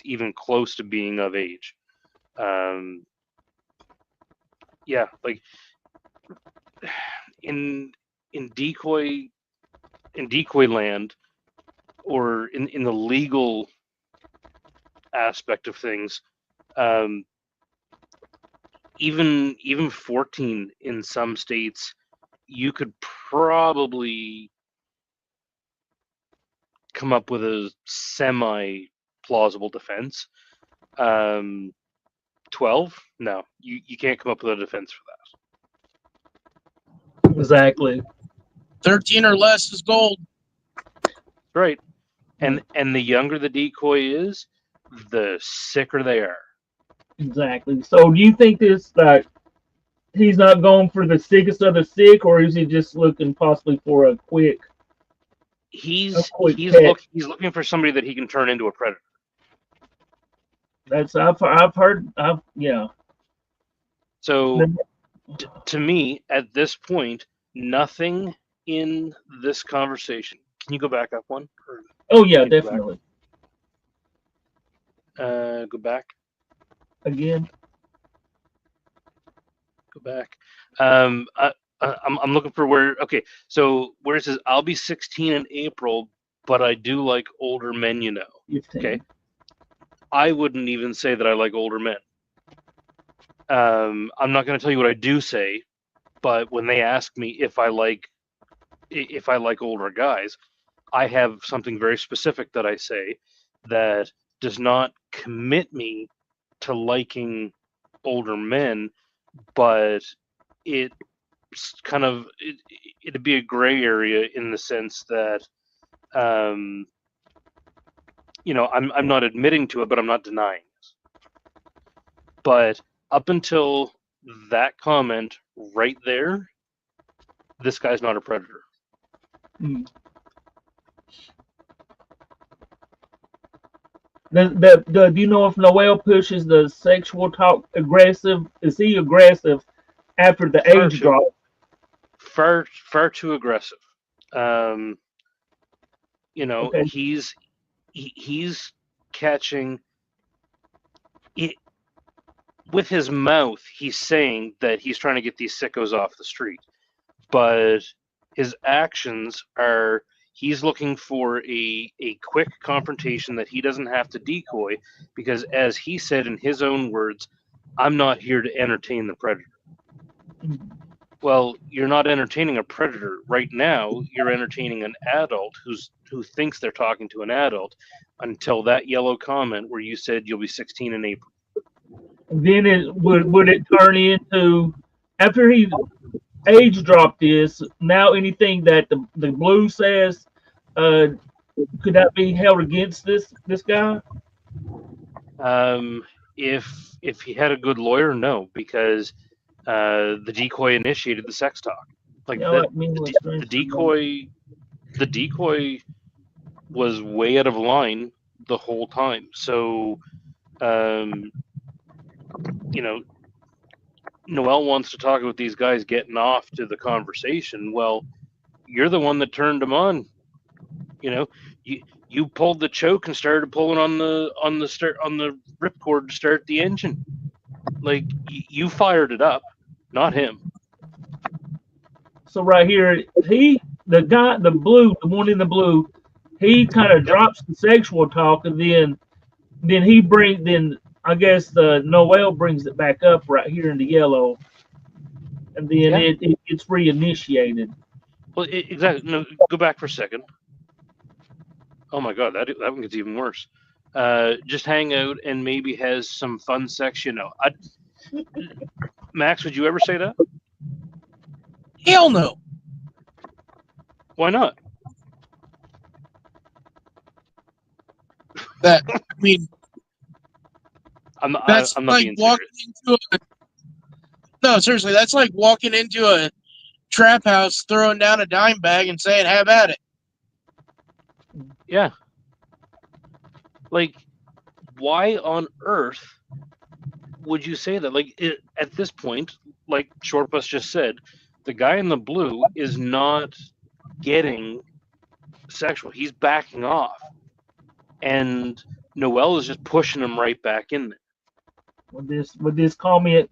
even close to being of age. Yeah, like in decoy land, or in the legal aspect of things, even 14 in some states, you could probably come up with a semi plausible defense. 12, no, you can't come up with a defense for that. Exactly. 13 or less is gold. Right. And the younger the decoy is, the sicker they are. Exactly. So do you think this he's not going for the sickest of the sick, or is he just looking possibly for a quick? He's catch? looking for somebody that he can turn into a predator. That's I've heard. Yeah. So to me, at this point, nothing in this conversation. Can you go back up one? Oh yeah, definitely. Go back again. Go back. I'm looking for where. Okay, so where it says I'll be 16 in April, but I do like older men. 15. Okay. I wouldn't even say that I like older men. I'm not going to tell you what I do say, but when they ask me if I like older guys, I have something very specific that I say that does not commit me to liking older men, but it'd be a gray area in the sense that I'm not admitting to it, but I'm not denying it. But up until that comment right there, this guy's not a predator. Do you know if Noel pushes the sexual talk aggressive? Is he aggressive after the age drop? Far too aggressive. Okay. He's catching it with his mouth. He's saying that he's trying to get these sickos off the street, but his actions are he's looking for a quick confrontation that he doesn't have to decoy, because as he said in his own words, I'm not here to entertain the predator. Well, you're not entertaining a predator right now. You're entertaining an adult who thinks they're talking to an adult, until that yellow comment where you said you'll be 16 in April. Then it would it turn into, after he age dropped this, now anything that the blue says, could that be held against this guy? If he had a good lawyer, no, because the decoy initiated the sex talk. Like the decoy was way out of line the whole time. So, Noel wants to talk about these guys getting off to the conversation. Well, you're the one that turned them on. You pulled the choke and started pulling on the ripcord to start the engine. Like, you fired it up, not him. So right here, the one in the blue, he kind of drops the sexual talk, and then I guess Noel brings it back up right here in the yellow, and then it gets reinitiated. Well, exactly. No, go back for a second. Oh my God, that one gets even worse. Just hang out and maybe has some fun sex. Max, would you ever say that? Hell no. Why not? I mean, that's I'm not like being walking serious. into a. No, seriously, that's like walking into a trap house, throwing down a dime bag, and saying, "Have at it." Yeah. Like, why on earth would you say that? Like, at this point, like Shortbus just said, the guy in the blue is not getting sexual. He's backing off. And Noel is just pushing him right back in there. Would this comment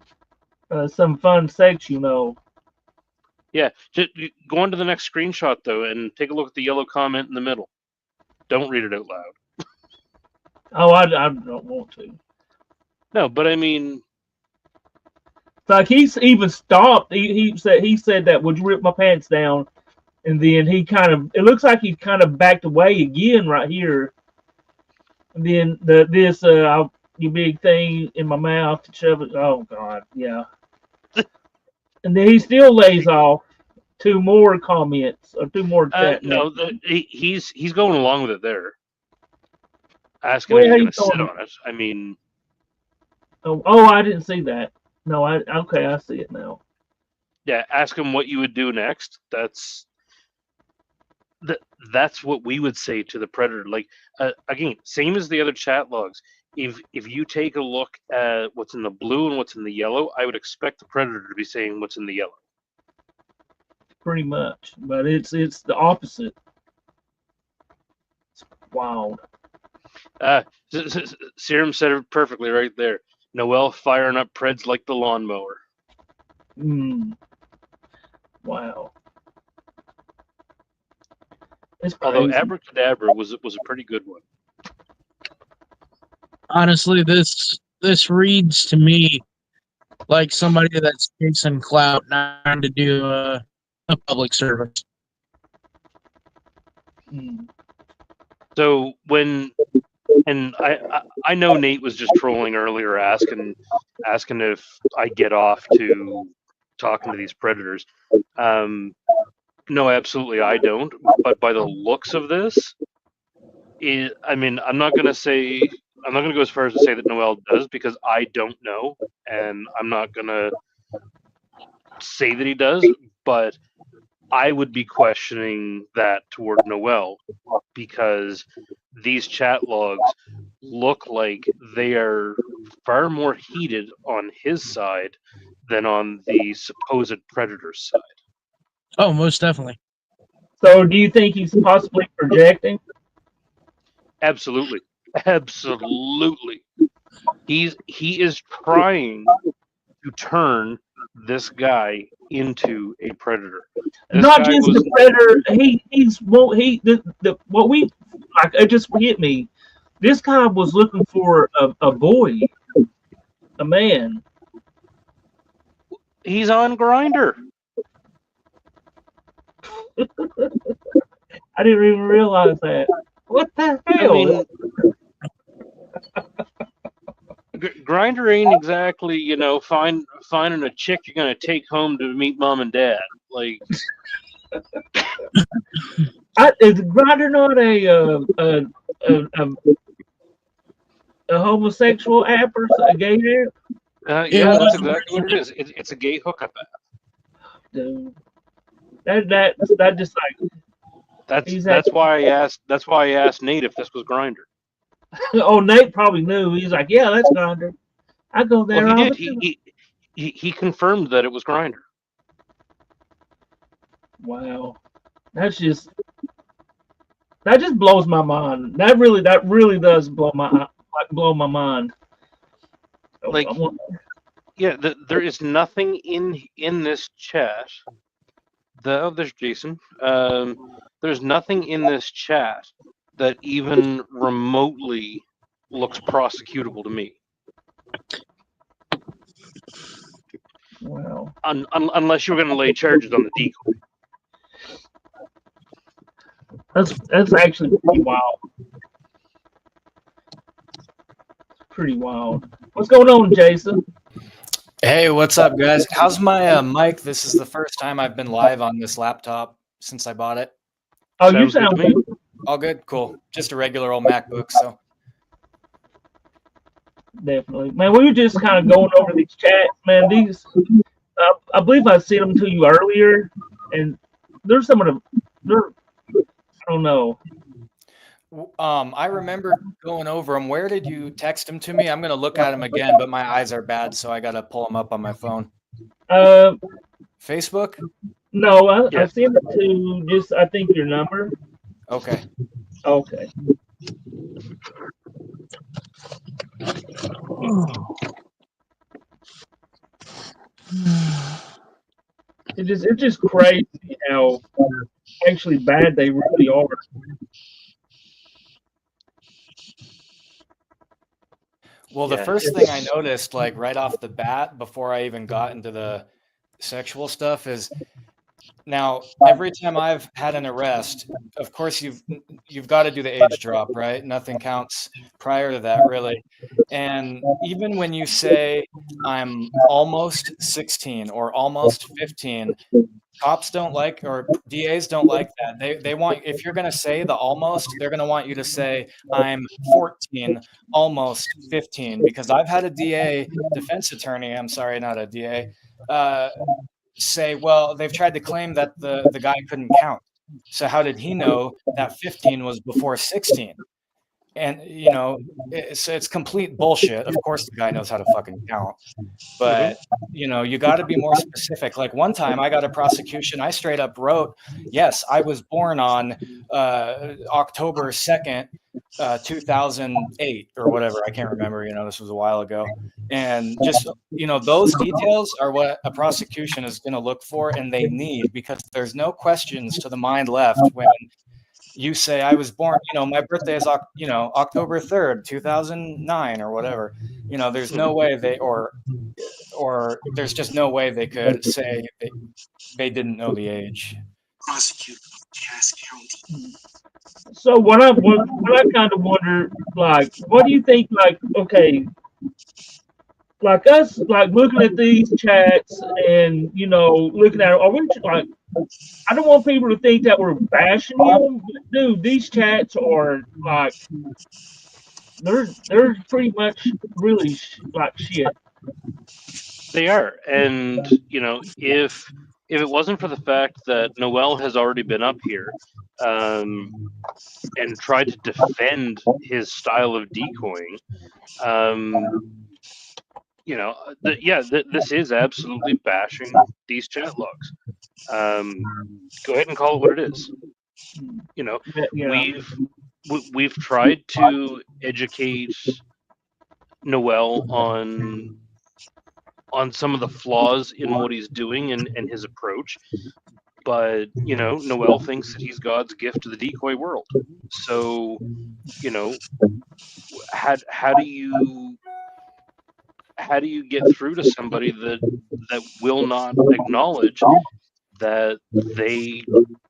some fun sex, Yeah. Just go on to the next screenshot, though, and take a look at the yellow comment in the middle. Don't read it out loud. Oh, I don't want to. No, but I mean, It's like he's even stopped. He said that, would you rip my pants down? And then it looks like he kind of backed away again right here. And then you big thing in my mouth to shove it. Oh God, yeah. And then he still lays off two more comments or two more chat. no, he's going along with it there. Asking Well, if he's going he's to sit going. on it. I mean, Oh, I didn't see that. No, okay, I see it now. yeah, ask him what you would do next. That's what we would say to the predator. Like, again, same as the other chat logs. If you take a look at what's in the blue and what's in the yellow, I would expect the predator to be saying what's in the yellow. Pretty much, but it's the opposite. It's wild. Serum said it perfectly right there. Noel firing up Preds like the lawnmower. Wow. It's crazy. Although Abracadabra was a pretty good one. Honestly, this reads to me like somebody that's chasing clout, not trying to do a public service. So I know Nate was just trolling earlier, asking if I get off to talking to these predators. No, absolutely I don't. But by the looks of this, I mean, I'm not going to go as far as to say that Noel does, because I don't know, and I'm not going to say that he does, but I would be questioning that toward Noel, because these chat logs look like they are far more heated on his side than on the supposed predator's side. Oh, most definitely. So, do you think he's possibly projecting? Absolutely. He is trying to turn this guy into a predator. Not just the predator. What we like. It just hit me. This guy was looking for a boy, a man. He's on Grindr. I didn't even realize that. What the hell? I mean, Grindr ain't exactly, finding a chick you're gonna take home to meet mom and dad. Like, is Grindr not a homosexual app or a gay app? yeah, that's exactly what it is. It's a gay hookup app. Dude, that just like that's why I asked Nate if this was Grindr. Oh, Nate probably knew. He's like, yeah, that's Grindr. I go there. Well, he did. He confirmed that it was Grindr. Wow, that just blows my mind. That really does blow my mind. Like, yeah, there is nothing in this chat. There's Jason. There's nothing in this chat that even remotely looks prosecutable to me. Wow. Unless you're going to lay charges on the decoy. That's actually pretty wild. Pretty wild. What's going on, Jason? Hey, what's up, guys? How's my mic? This is the first time I've been live on this laptop since I bought it. Oh, you Sounds good sound to me. good. All good? Cool. Just a regular old MacBook, so. Definitely, man. We were just kind of going over these chats, man. These, I believe I sent them to you earlier, and there's some of the, there. I don't know. I remember going over them. Where did you text them to me? I'm gonna look at them again, but my eyes are bad, so I gotta pull them up on my phone. Uh, Facebook? no, I Yeah. sent it to just I think your number. Okay. Okay. It's just crazy how actually bad they really are. Well, the Yeah, first thing I noticed, like right off the bat, before I even got into the sexual stuff, is now every time I've had an arrest, of course you've got to do the age drop, right? Nothing counts prior to that, really. And even when you say I'm almost 16 or almost 15, cops don't like, or DAs don't like that. They want, if you're going to say the almost, they're going to want you to say I'm 14, almost 15, because I've had a DA, defense attorney, I'm sorry, not a DA, say, well, they've tried to claim that the guy couldn't count. So how did he know that 15 was before 16? And it's complete bullshit. Of course, the guy knows how to fucking count, but you got to be more specific. Like one time, I got a prosecution. I straight up wrote, "Yes, I was born on October 2nd, 2008 or whatever. I can't remember. This was a while ago." And just those details are what a prosecution is going to look for, and they need, because there's no questions to the mind left when you say I was born, my birthday is, October 3rd, 2009 or whatever. There's no way or there's just no way they could say they didn't know the age. Prosecute Cass County. So what I kind of wonder, like, what do you think? Like, okay, like us, like looking at these chats and looking at, are we like? I don't want people to think that we're bashing him, but dude, these chats are like they're pretty much really like shit. they are. And if it wasn't for the fact that Noel has already been up here, and tried to defend his style of decoying, this is absolutely bashing these chat logs. Go ahead and call it what it is. Yeah, We've tried to educate Noel on some of the flaws in what he's doing and his approach, but Noel thinks that he's God's gift to the decoy world. So how do you get through to somebody that will not acknowledge that they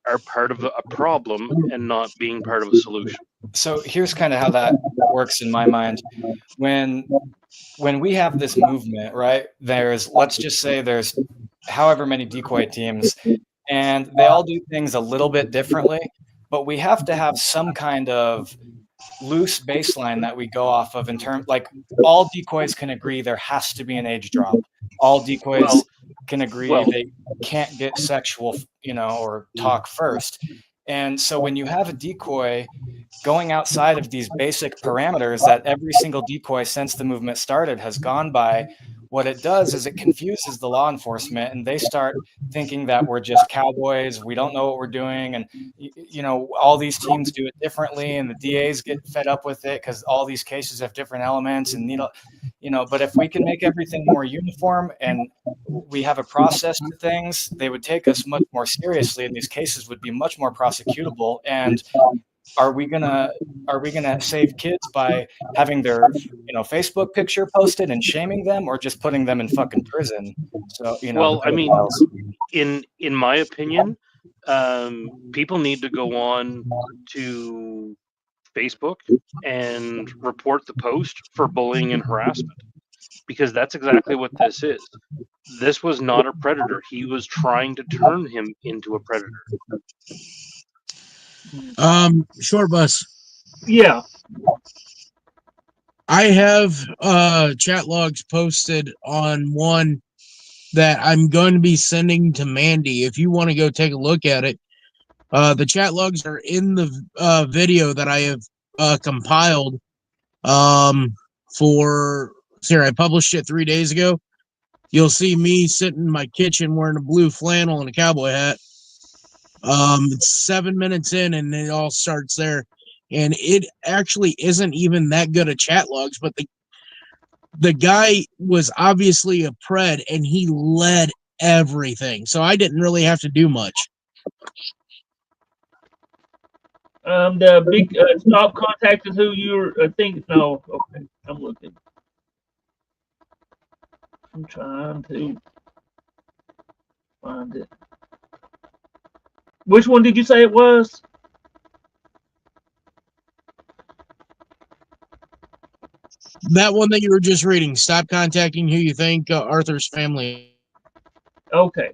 are part of a problem and not being part of a solution? So here's kind of how that works in my mind. When we have this movement, right, let's just say there's however many decoy teams, and they all do things a little bit differently, but we have to have some kind of loose baseline that we go off of, in terms, like, all decoys can agree there has to be an age drop. All decoys can agree they can't get sexual, or talk first. And so when you have a decoy going outside of these basic parameters that every single decoy since the movement started has gone by, what it does is it confuses the law enforcement, and they start thinking that we're just cowboys, we don't know what we're doing, and all these teams do it differently, and the DAs get fed up with it because all these cases have different elements, and but if we can make everything more uniform and we have a process to things, they would take us much more seriously, and these cases would be much more prosecutable. And are we gonna save kids by having their Facebook picture posted and shaming them, or just putting them in fucking prison? So Well, I mean, in my opinion, people need to go on to Facebook and report the post for bullying and harassment. because that's exactly what this is. This was not a predator. He was trying to turn him into a predator. Short bus. Yeah. I have chat logs posted on one that I'm going to be sending to Mandy. If you want to go take a look at it, the chat logs are in the video that I have compiled for. Here, I published it 3 days ago. You'll see me sitting in my kitchen wearing a blue flannel and a cowboy hat. It's 7 minutes in, and it all starts there. And it actually isn't even that good at chat logs, but the guy was obviously a pred, and he led everything. So I didn't really have to do much. The big stop contact is who you're. I think no. Okay, I'm looking. I'm trying to find it. Which one did you say it was? That one that you were just reading. Stop contacting who you think Arthur's family. Okay.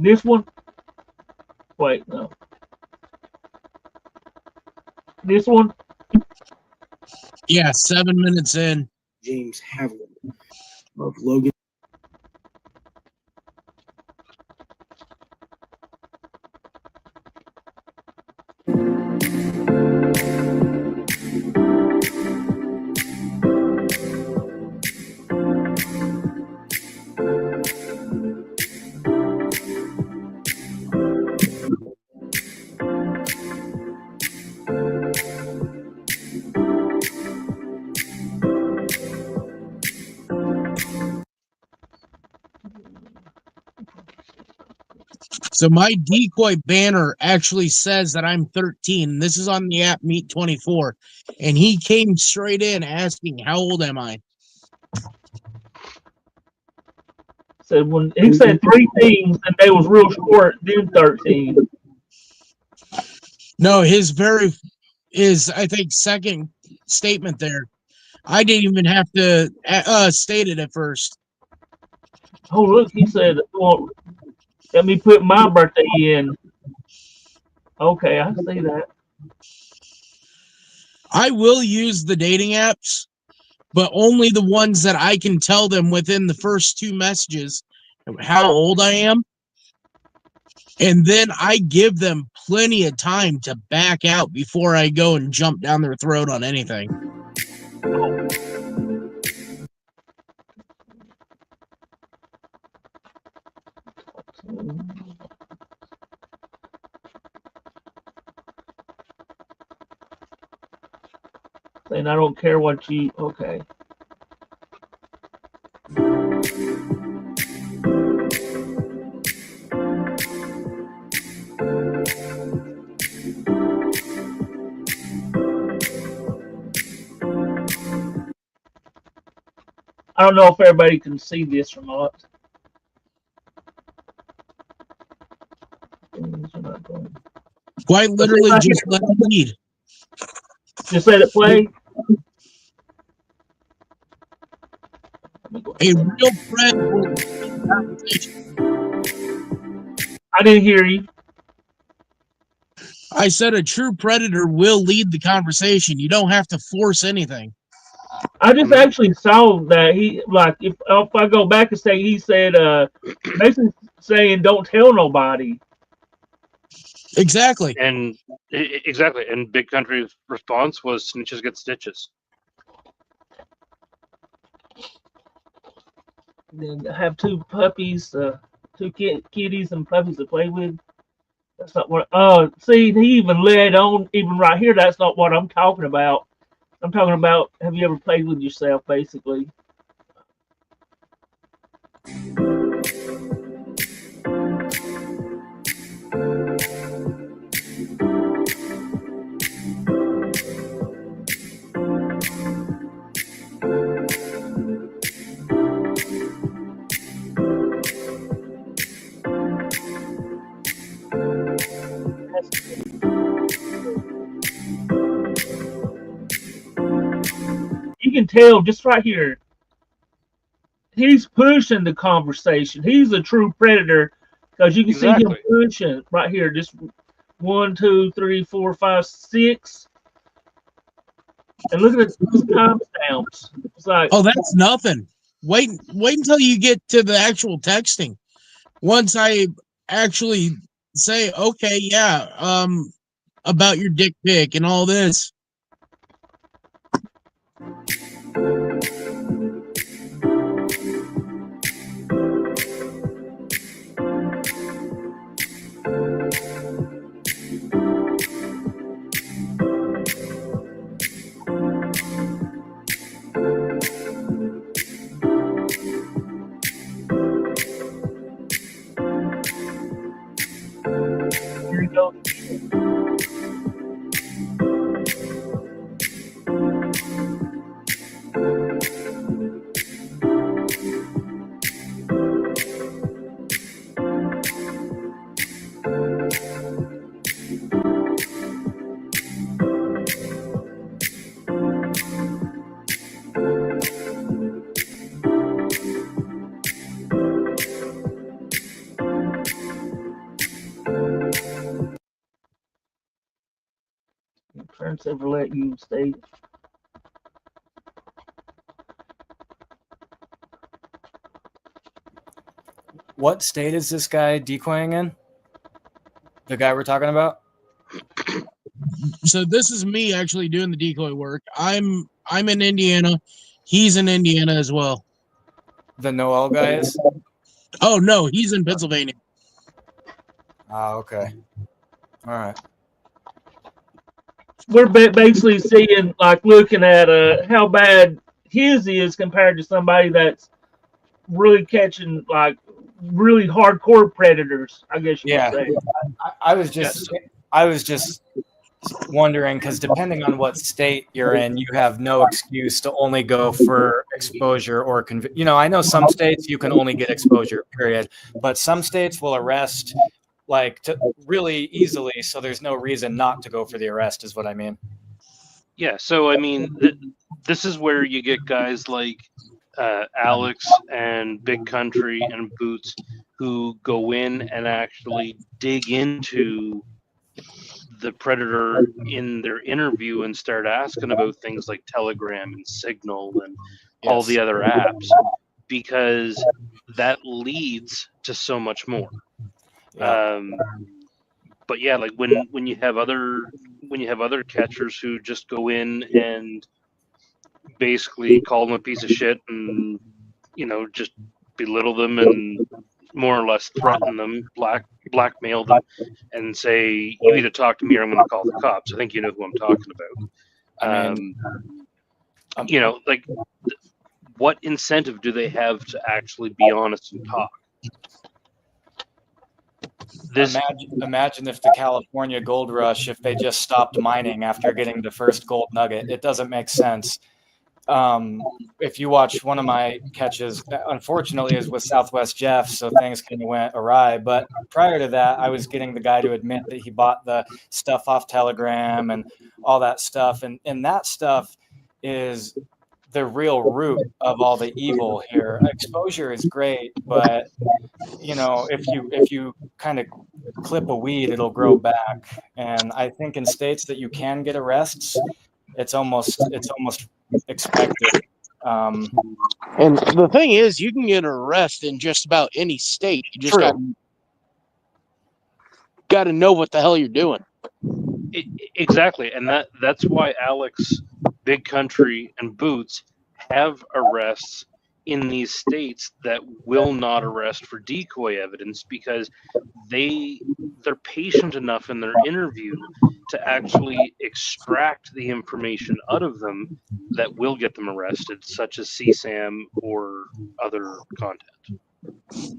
This one? Wait, no. This one? Yeah, 7 minutes in. James Havlin of Logan. So my decoy banner actually says that I'm 13. This is on the app Meet 24. And he came straight in asking, how old am I? So when he said 3 things and they was real short, then 13. No, his I think, second statement there. I didn't even have to state it at first. Oh look, he said, well, let me put my birthday in. Okay, I see that. I will use the dating apps, but only the ones that I can tell them within the first 2 messages how old I am. And then I give them plenty of time to back out before I go and jump down their throat on anything. Saying I don't care what you. Okay. I don't know if everybody can see this or not. Quite literally just let it lead. Just let it play. A real friend will lead the conversation. I didn't hear you. I said a true predator will lead the conversation. You don't have to force anything. I just actually saw that he like if I go back and say he said basically saying don't tell nobody. Exactly. And exactly. And Big Country's response was snitches get stitches. Then have 2 puppies, 2 kitties and puppies to play with. That's not what. See, he even led on even right here. That's not what I'm talking about. I'm talking about have you ever played with yourself, basically. You can tell just right here. He's pushing the conversation. He's a true predator because you can see him Exactly. pushing right here. Just 1, 2, 3, 4, 5, 6. And look at the timestamps. It's like, Oh, that's nothing. Wait until you get to the actual texting. Once I actually say, okay, yeah, about your dick pic and all this. here you go. Parents ever let you stay? What state is this guy decoying in? The guy we're talking about? So this is me actually doing the decoy work. I'm in Indiana. He's in Indiana as well. The Noel guy is? Oh no, he's in Pennsylvania. Oh, okay. All right. We're basically seeing, like, looking at how bad his is compared to somebody that's really catching, like, really hardcore predators, I guess you Yeah. could say. I was just wondering because depending on what state you're in, you have no excuse to only go for exposure or I know some states you can only get exposure, period, but some states will arrest really easily, so there's no reason not to go for the arrest, is what I mean. Yeah, so I mean, this is where you get guys like Alex and Big Country and Boots who go in and actually dig into the predator in their interview and start asking about things like Telegram and Signal and all the other apps, because that leads to so much more. Yeah. But yeah, like when you have other catchers who just go in and basically call them a piece of shit and just belittle them and more or less threaten them, blackmail them, and say, you either talk to me or I'm going to call the cops. I think you know who I'm talking about. I mean, Like, what incentive do they have to actually be honest and talk? Imagine if the California gold rush, if they just stopped mining after getting the first gold nugget. It doesn't make sense. If you watch one of my catches, unfortunately, is with Southwest Jeff, so things kind of went awry. But prior to that, I was getting the guy to admit that he bought the stuff off Telegram and all that stuff, and that stuff is the real root of all the evil here. Exposure is great, but if you kind of clip a weed, it'll grow back. And I think in states that you can get arrests, it's almost expected. And the thing is, you can get an arrest in just about any state. You just got to know what the hell you're doing. Exactly, and that's why Alex, Big Country, and Boots have arrests in these states that will not arrest for decoy evidence, because they're patient enough in their interview to actually extract the information out of them that will get them arrested, such as CSAM or other content.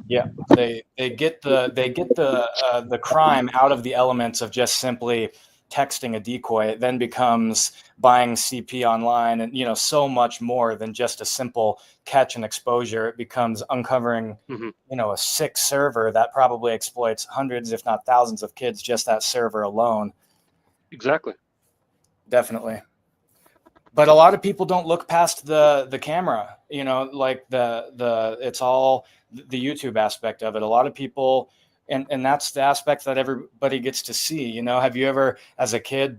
Yeah, they get the crime out of the elements of just simply texting a decoy. It then becomes buying CP online, and so much more than just a simple catch and exposure. It becomes uncovering a sick server that probably exploits hundreds, if not thousands, of kids, just that server alone. Exactly. Definitely. But a lot of people don't look past the camera, like it's all the YouTube aspect of it. A lot of people, and that's the aspect that everybody gets to see. Have you ever, as a kid,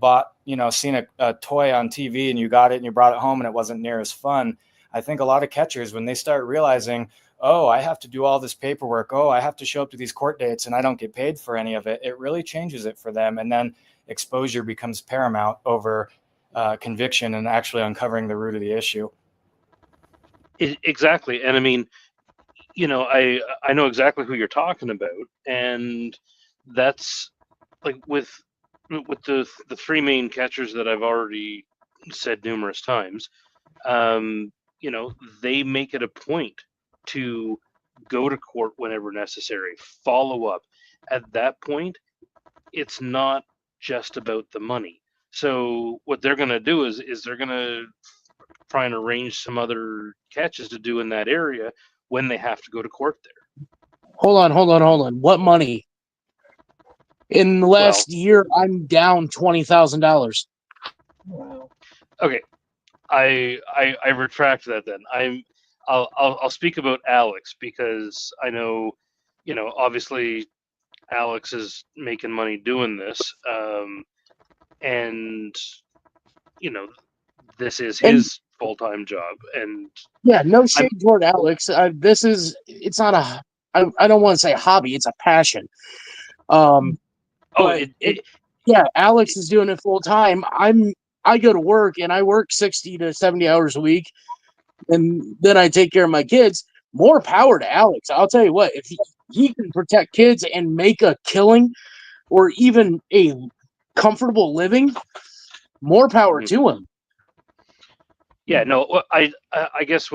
seen a toy on TV and you got it and you brought it home and it wasn't near as fun? I think a lot of catchers, when they start realizing, oh, I have to do all this paperwork, oh, I have to show up to these court dates and I don't get paid for any of it, it really changes it for them. And then exposure becomes paramount over conviction and actually uncovering the root of the issue. Exactly. And I mean, I know exactly who you're talking about, and that's like with the three main catchers that I've already said numerous times. They make it a point to go to court whenever necessary, follow up. At that point, it's not just about the money. So what they're going to do is they're going to try and arrange some other catches to do in that area when they have to go to court there. Hold on. What money? In the last year, I'm down $20,000. Wow. Okay, I retract that then. I'll speak about Alex, because I know, obviously Alex is making money doing this, and this is his full-time job. And yeah, no shade toward Alex. It's not I don't want to say hobby, it's a passion. Yeah, Alex is doing it full time. I go to work and I work 60 to 70 hours a week, and then I take care of my kids. More power to Alex. I'll tell you what, if he can protect kids and make a killing or even a comfortable living, more power to him. Yeah, no, I guess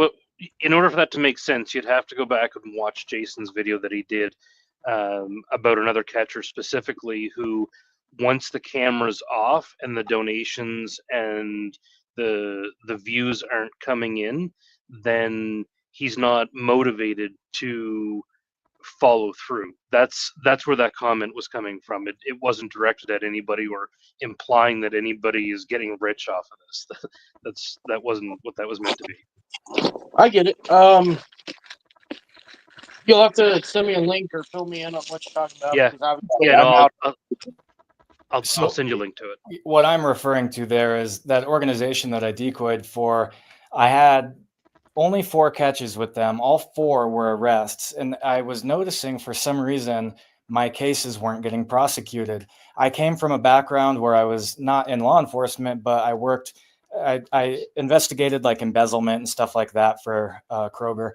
in order for that to make sense, you'd have to go back and watch Jason's video that he did about another catcher specifically, who, once the camera's off and the donations and the views aren't coming in, then he's not motivated to follow through. That's where that comment was coming from. It wasn't directed at anybody or implying that anybody is getting rich off of this. That wasn't what that was meant to be. I get it. You'll have to send me a link or fill me in on what you're talking about. Yeah. I'll send you a link to it. What I'm referring to there is that organization that I decoyed for. I had only 4 catches with them. All 4 were arrests. And I was noticing, for some reason, my cases weren't getting prosecuted. I came from a background where I was not in law enforcement, but I investigated like embezzlement and stuff like that for Kroger,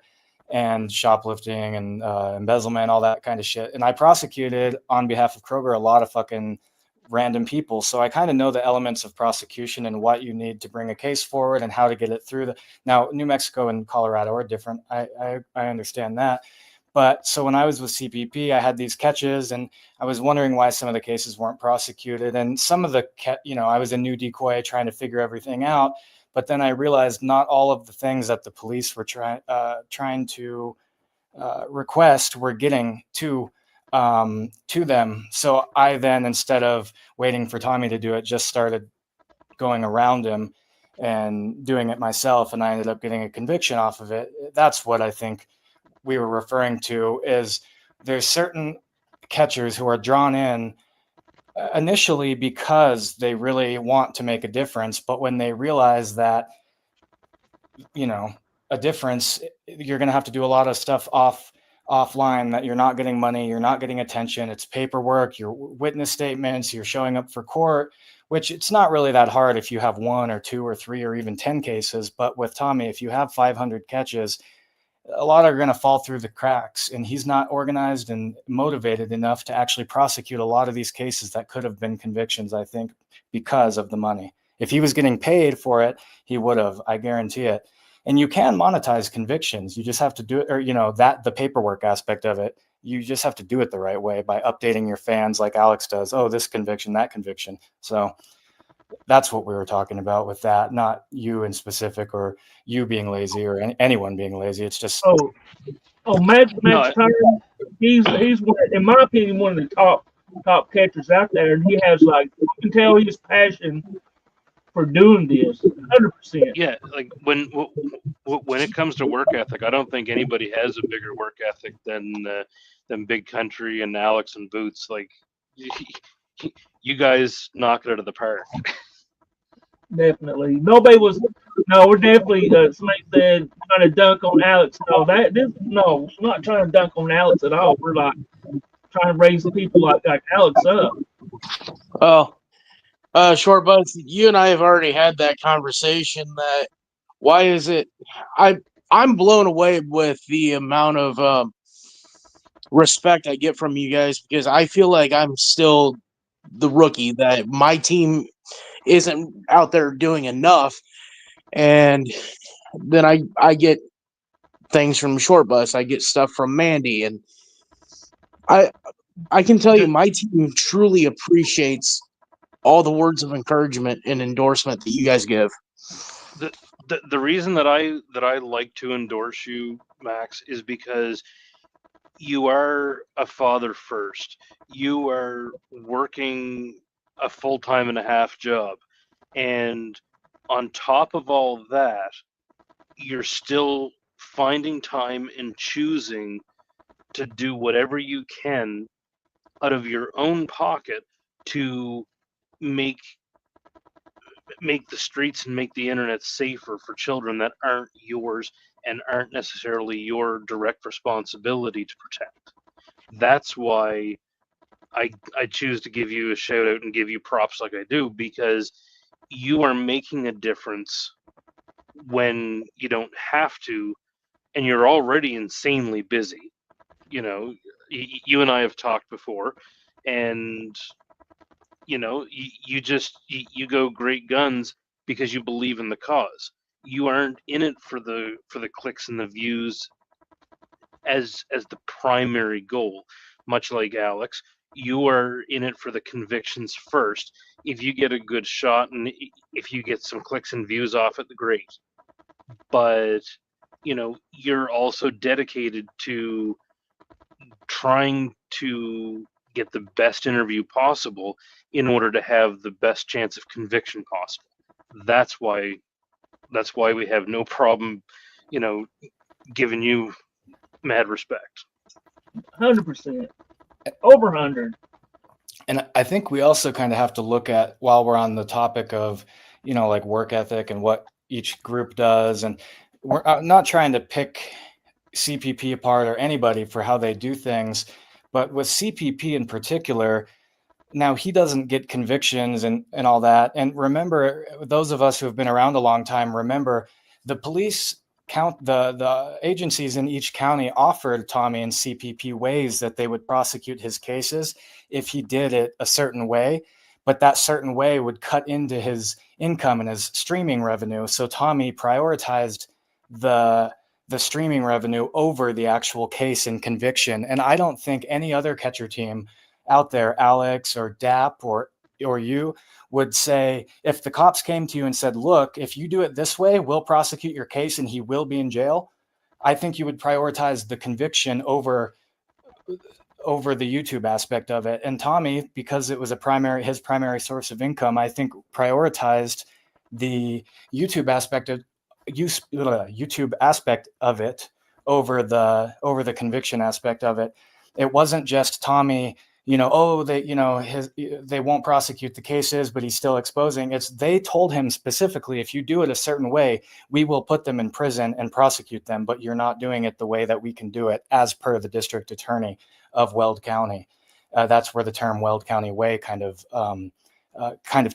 and shoplifting and embezzlement, all that kind of shit. And I prosecuted on behalf of Kroger a lot of fucking random people. So I kind of know the elements of prosecution and what you need to bring a case forward and how to get it through. Now, New Mexico and Colorado are different. I understand that. But so when I was with CPP, I had these catches and I was wondering why some of the cases weren't prosecuted. And some of the, I was a new decoy trying to figure everything out. But then I realized not all of the things that the police were trying to request were getting to them. So I then, instead of waiting for Tommy to do it, just started going around him and doing it myself. And I ended up getting a conviction off of it. That's what I think we were referring to, is there's certain catchers who are drawn in initially because they really want to make a difference. But when they realize that, a difference, you're going to have to do a lot of stuff offline, that you're not getting money, you're not getting attention, it's paperwork, your witness statements, you're showing up for court, which it's not really that hard if you have 1 or 2 or 3 or even 10 cases. But with Tommy, if you have 500 catches, a lot are going to fall through the cracks, and he's not organized and motivated enough to actually prosecute a lot of these cases that could have been convictions, I think, because of the money. If he was getting paid for it, he would have, I guarantee it. And you can monetize convictions. You just have to do it, or, the paperwork aspect of it. You just have to do it the right way by updating your fans like Alex does. Oh, this conviction, that conviction. So that's what we were talking about with that, not you in specific or you being lazy or anyone being lazy. It's just Max No, Turner, he's one, in my opinion, one of the top catchers out there, and he has like, you can tell his passion for doing this, 100%. yeah, like when it comes to work ethic, I don't think anybody has a bigger work ethic than Big Country and Alex and Boots. Like, you guys knock it out of the park. Definitely. We're definitely, somebody said, trying to dunk on Alex. No, we're not trying to dunk on Alex at all. We're like trying to raise people like Alex up. Well, Short Butts, you and I have already had that conversation. That why is it? I'm blown away with the amount of respect I get from you guys, because I feel like I'm still the rookie, that my team isn't out there doing enough, and then I get things from Short Bus, I get stuff from Mandy, and I can tell you my team truly appreciates all the words of encouragement and endorsement that you guys give. The reason that I like to endorse you, Max, is because you are a father first. You are working a full-time and a half job, and on top of all that, you're still finding time and choosing to do whatever you can out of your own pocket to make the streets and make the internet safer for children that aren't yours and aren't necessarily your direct responsibility to protect. That's why I choose to give you a shout out and give you props like I do, because you are making a difference when you don't have to, and you're already insanely busy. You know, you and I have talked before, and you go great guns because you believe in the cause. You aren't in it for the clicks and the views as the primary goal. Much like Alex, you are in it for the convictions first. If you get a good shot and if you get some clicks and views off it, great. But you're also dedicated to trying to get the best interview possible in order to have the best chance of conviction possible. That's why we have no problem, giving you mad respect. 100%. Over 100. And I think we also kind of have to look at, while we're on the topic of, like work ethic and what each group does, and we're not trying to pick CPP apart or anybody for how they do things, but with CPP in particular, now he doesn't get convictions and all that. And remember, those of us who have been around a long time, remember the police the agencies in each county offered Tommy and CPP ways that they would prosecute his cases if he did it a certain way, but that certain way would cut into his income and his streaming revenue. So Tommy prioritized the streaming revenue over the actual case and conviction. And I don't think any other catcher team out there, Alex or DAP or you, would say, if the cops came to you and said, look, if you do it this way, we'll prosecute your case and he will be in jail, I think you would prioritize the conviction over the YouTube aspect of it. And Tommy, because it was his primary source of income, I think prioritized the YouTube aspect of it over the conviction aspect of it. It wasn't just Tommy, they won't prosecute the cases, but he's still exposing. They told him specifically, if you do it a certain way, we will put them in prison and prosecute them, but you're not doing it the way that we can do it as per the district attorney of Weld County. That's where the term Weld County Way kind of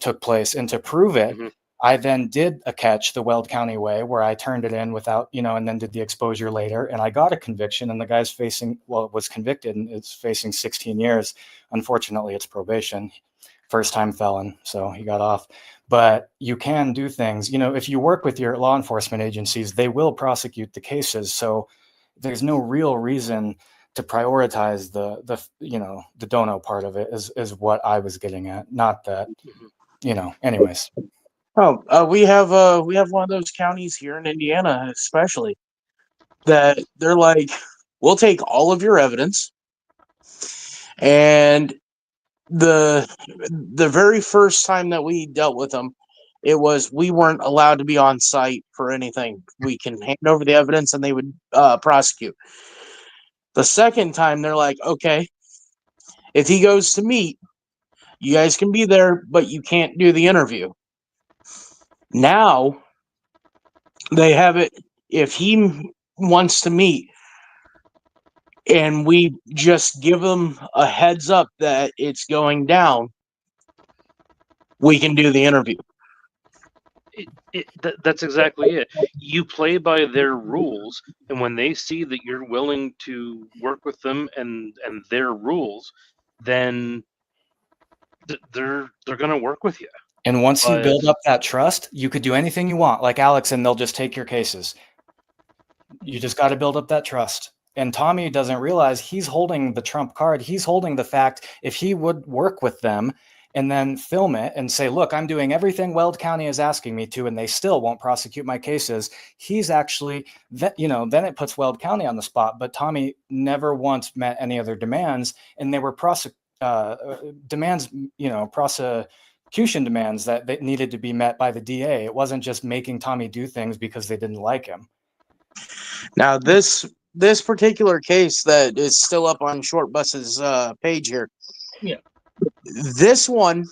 took place. And to prove it, mm-hmm. I then did a catch the Weld County Way where I turned it in without, and then did the exposure later. And I got a conviction, and the guy's was convicted and is facing 16 years. Unfortunately, it's probation, first time felon. So he got off. But you can do things, if you work with your law enforcement agencies, they will prosecute the cases. So there's no real reason to prioritize the the dono part of it is what I was getting at. Not that, anyways. Oh, we have one of those counties here in Indiana, especially, that they're like, we'll take all of your evidence, and the very first time that we dealt with them, it was we weren't allowed to be on site for anything. We can hand over the evidence, and they would prosecute. The second time, they're like, okay, if he goes to meet, you guys can be there, but you can't do the interview. Now they have it if he wants to meet, and we just give him a heads up that it's going down, we can do the interview. That's exactly it. You play by their rules, and when they see that you're willing to work with them and their rules, then they're going to work with you. And once you But- build up that trust, you could do anything you want, like Alex, and they'll just take your cases. You just got to build up that trust. And Tommy doesn't realize he's holding the trump card. He's holding the fact if he would work with them and then film it and say, look, I'm doing everything Weld County is asking me to, and they still won't prosecute my cases. He's actually, then it puts Weld County on the spot. But Tommy never once met any other demands, and they were prosecution demands that needed to be met by the DA. It wasn't just making Tommy do things because they didn't like him. Now, this particular case that is still up on Short Bus's page here, Yeah. This one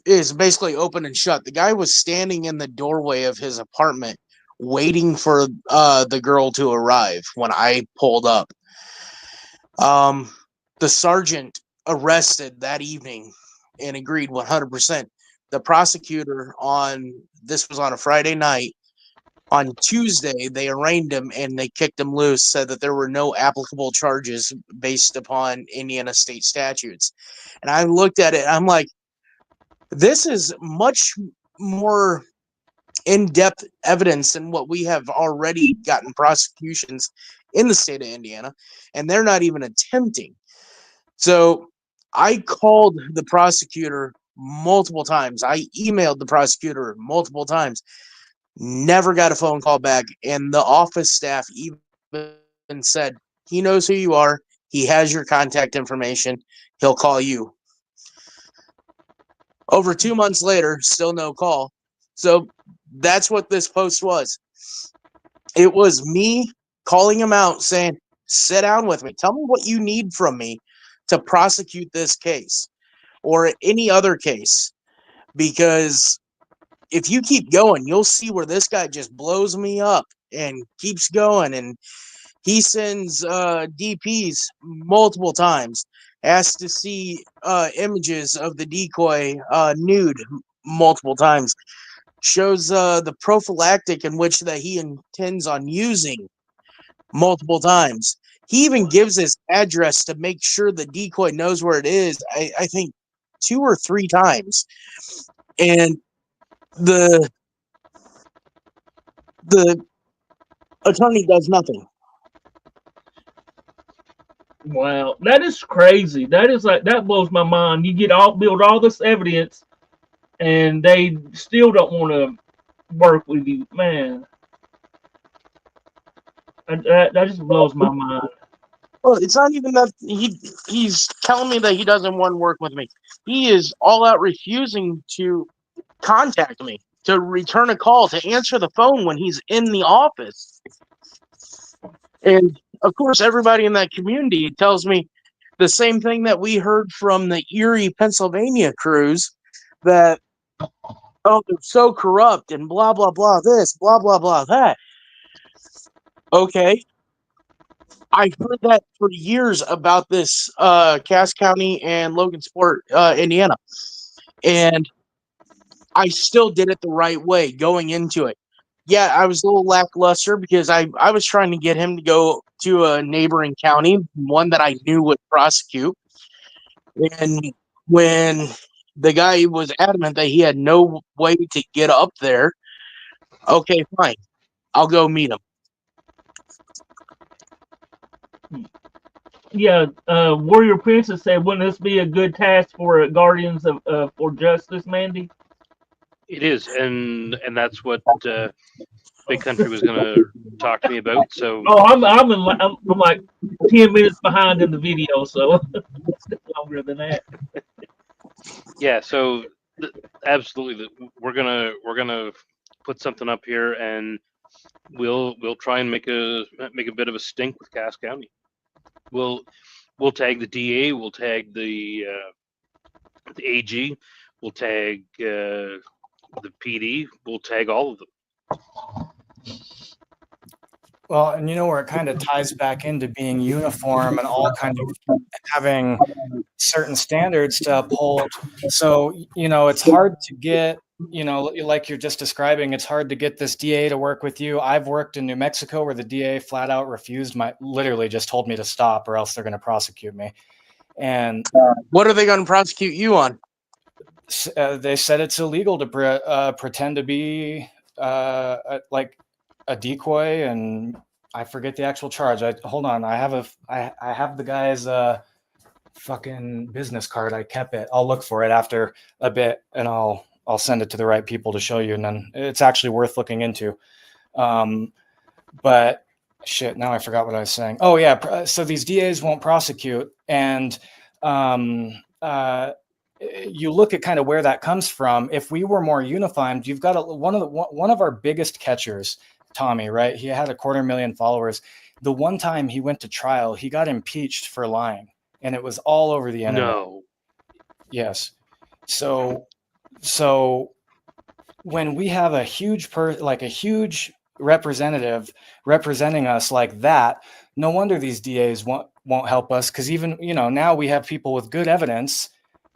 is basically open and shut. The guy was standing in the doorway of his apartment waiting for the girl to arrive when I pulled up. The sergeant arrested that evening and agreed 100%. The prosecutor this was on a Friday night. On Tuesday, they arraigned him and they kicked him loose, said that there were no applicable charges based upon Indiana state statutes. And I looked at it, I'm like, this is much more in-depth evidence than what we have already gotten prosecutions in the state of Indiana, and they're not even attempting. So I called the prosecutor multiple times. I emailed the prosecutor multiple times. Never got a phone call back, and the office staff even said, he knows who you are. He has your contact information. He'll call you. Over 2 months later, still no call. So that's what this post was. It was me calling him out saying, sit down with me. Tell me what you need from me to prosecute this case or any other case, because if you keep going, you'll see where this guy just blows me up and keeps going. And he sends DPs multiple times, asks to see images of the decoy nude multiple times, shows the prophylactic in which that he intends on using multiple times. He even gives his address to make sure the decoy knows where it is, I think 2 or 3 times. And the attorney does nothing. Wow, that is crazy. That blows my mind. You build all this evidence, and they still don't want to work with you, man. That just blows my mind. Well, it's not even that he's telling me that he doesn't want to work with me. He is all out refusing to contact me, to return a call, to answer the phone when he's in the office. And of course, everybody in that community tells me the same thing that we heard from the Erie, Pennsylvania crews, that, oh, they're so corrupt and blah, blah, blah, this, blah, blah, blah, that. Okay. I've heard that for years about this Cass County and Logansport, Indiana. And I still did it the right way going into it. Yeah, I was a little lackluster because I was trying to get him to go to a neighboring county, one that I knew would prosecute. And when the guy was adamant that he had no way to get up there, okay, fine. I'll go meet him. Yeah, Warrior Princess said, "Wouldn't this be a good task for Guardians of for Justice, Mandy?" It is, and that's what Big Country was going to talk to me about. So Oh, I'm like 10 minutes behind in the video, so it's longer than that. yeah, so absolutely, we're gonna put something up here, and we'll try and make a bit of a stink with Cass County. We'll tag the DA, we'll tag the AG, we'll tag the PD, we'll tag all of them. Well, and you know where it kind of ties back into being uniform and all kind of having certain standards to uphold. So, you know, it's hard to get, you know, like you're just describing, it's hard to get this DA to work with you. I've worked in New Mexico where the DA flat out refused literally just told me to stop or else they're going to prosecute me. And What are they going to prosecute you on? they said it's illegal to pretend to be like a decoy, and I forget the actual charge. Hold on, I have the guy's fucking business card. I kept it. I'll look for it after a bit, and I'll send it to the right people to show you, and then it's actually worth looking into. But shit, now I forgot what I was saying. Oh yeah, so these DAs won't prosecute, and you look at kind of where that comes from. If we were more unified, you've got one of our biggest catchers, Tommy, right? He had 250,000 followers. The one time he went to trial, he got impeached for lying, and it was all over the internet. No. Yes. So when we have a huge like a huge representative representing us like that, no wonder these DAs won't help us, because even, you know, now we have people with good evidence,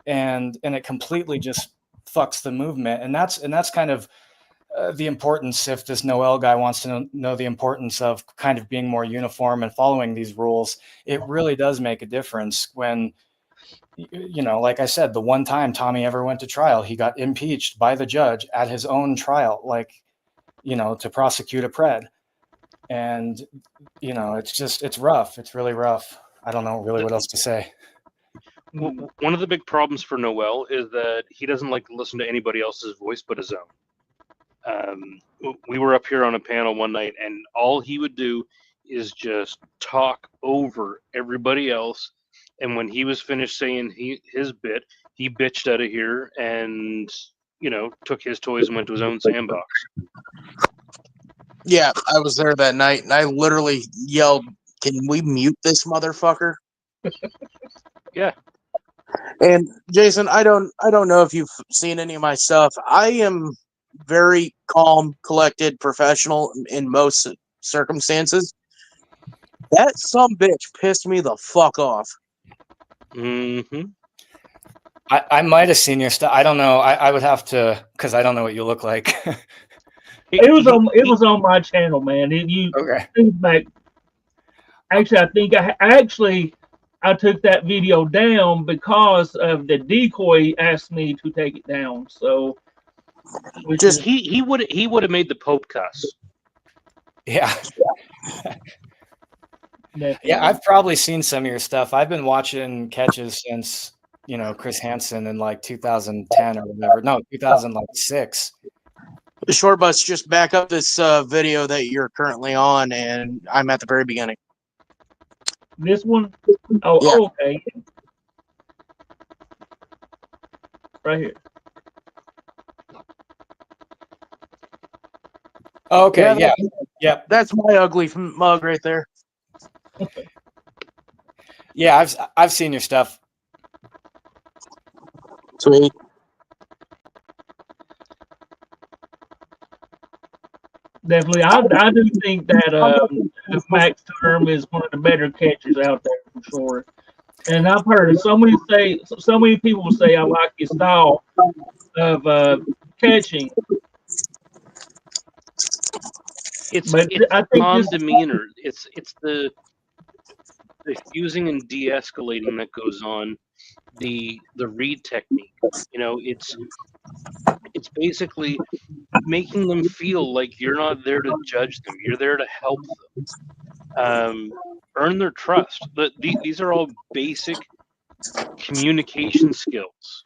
and it completely just fucks the movement. And that's kind of the importance, if this Noel guy wants to know the importance of kind of being more uniform and following these rules. It really does make a difference when, you know, like I said, the one time Tommy ever went to trial, he got impeached by the judge at his own trial, like, you know, to prosecute a pred. And, you know, it's rough. It's really rough. I don't know really what else to say. One of the big problems for Noel is that he doesn't like to listen to anybody else's voice but his own. We were up here on a panel one night, and all he would do is just talk over everybody else. And when he was finished saying his bit, he bitched out of here and, you know, took his toys and went to his own sandbox. Yeah, I was there that night, and I literally yelled, "Can we mute this motherfucker?" Yeah. And Jason, I don't know if you've seen any of my stuff. I am very calm, collected, professional in most circumstances. That sumbitch pissed me the fuck off. Mm-hmm. I might have seen your stuff. I don't know. I would have to, because I don't know what you look like. It was on my channel, man. Okay. Think back. Actually, I think I took that video down because of the decoy asked me to take it down. So he would have made the Pope cuss. Yeah. definitely. Yeah, I've probably seen some of your stuff. I've been watching catches since, you know, Chris Hansen in like 2010 or whatever. No, 2006. The short bus, just back up this video that you're currently on, and I'm at the very beginning. This one? Oh, Yeah. Okay. Right here. Okay, yeah. Yep. That's my ugly mug right there. Yeah, I've seen your stuff. Sweet. Definitely. I do think that Max Term is one of the better catchers out there for sure. And I've heard so many people say I like his style of catching. It's I think calm this demeanor. It's the diffusing and de-escalating that goes on. The read technique. You know, it's basically making them feel like you're not there to judge them. You're there to help them. earn their trust. These are all basic communication skills.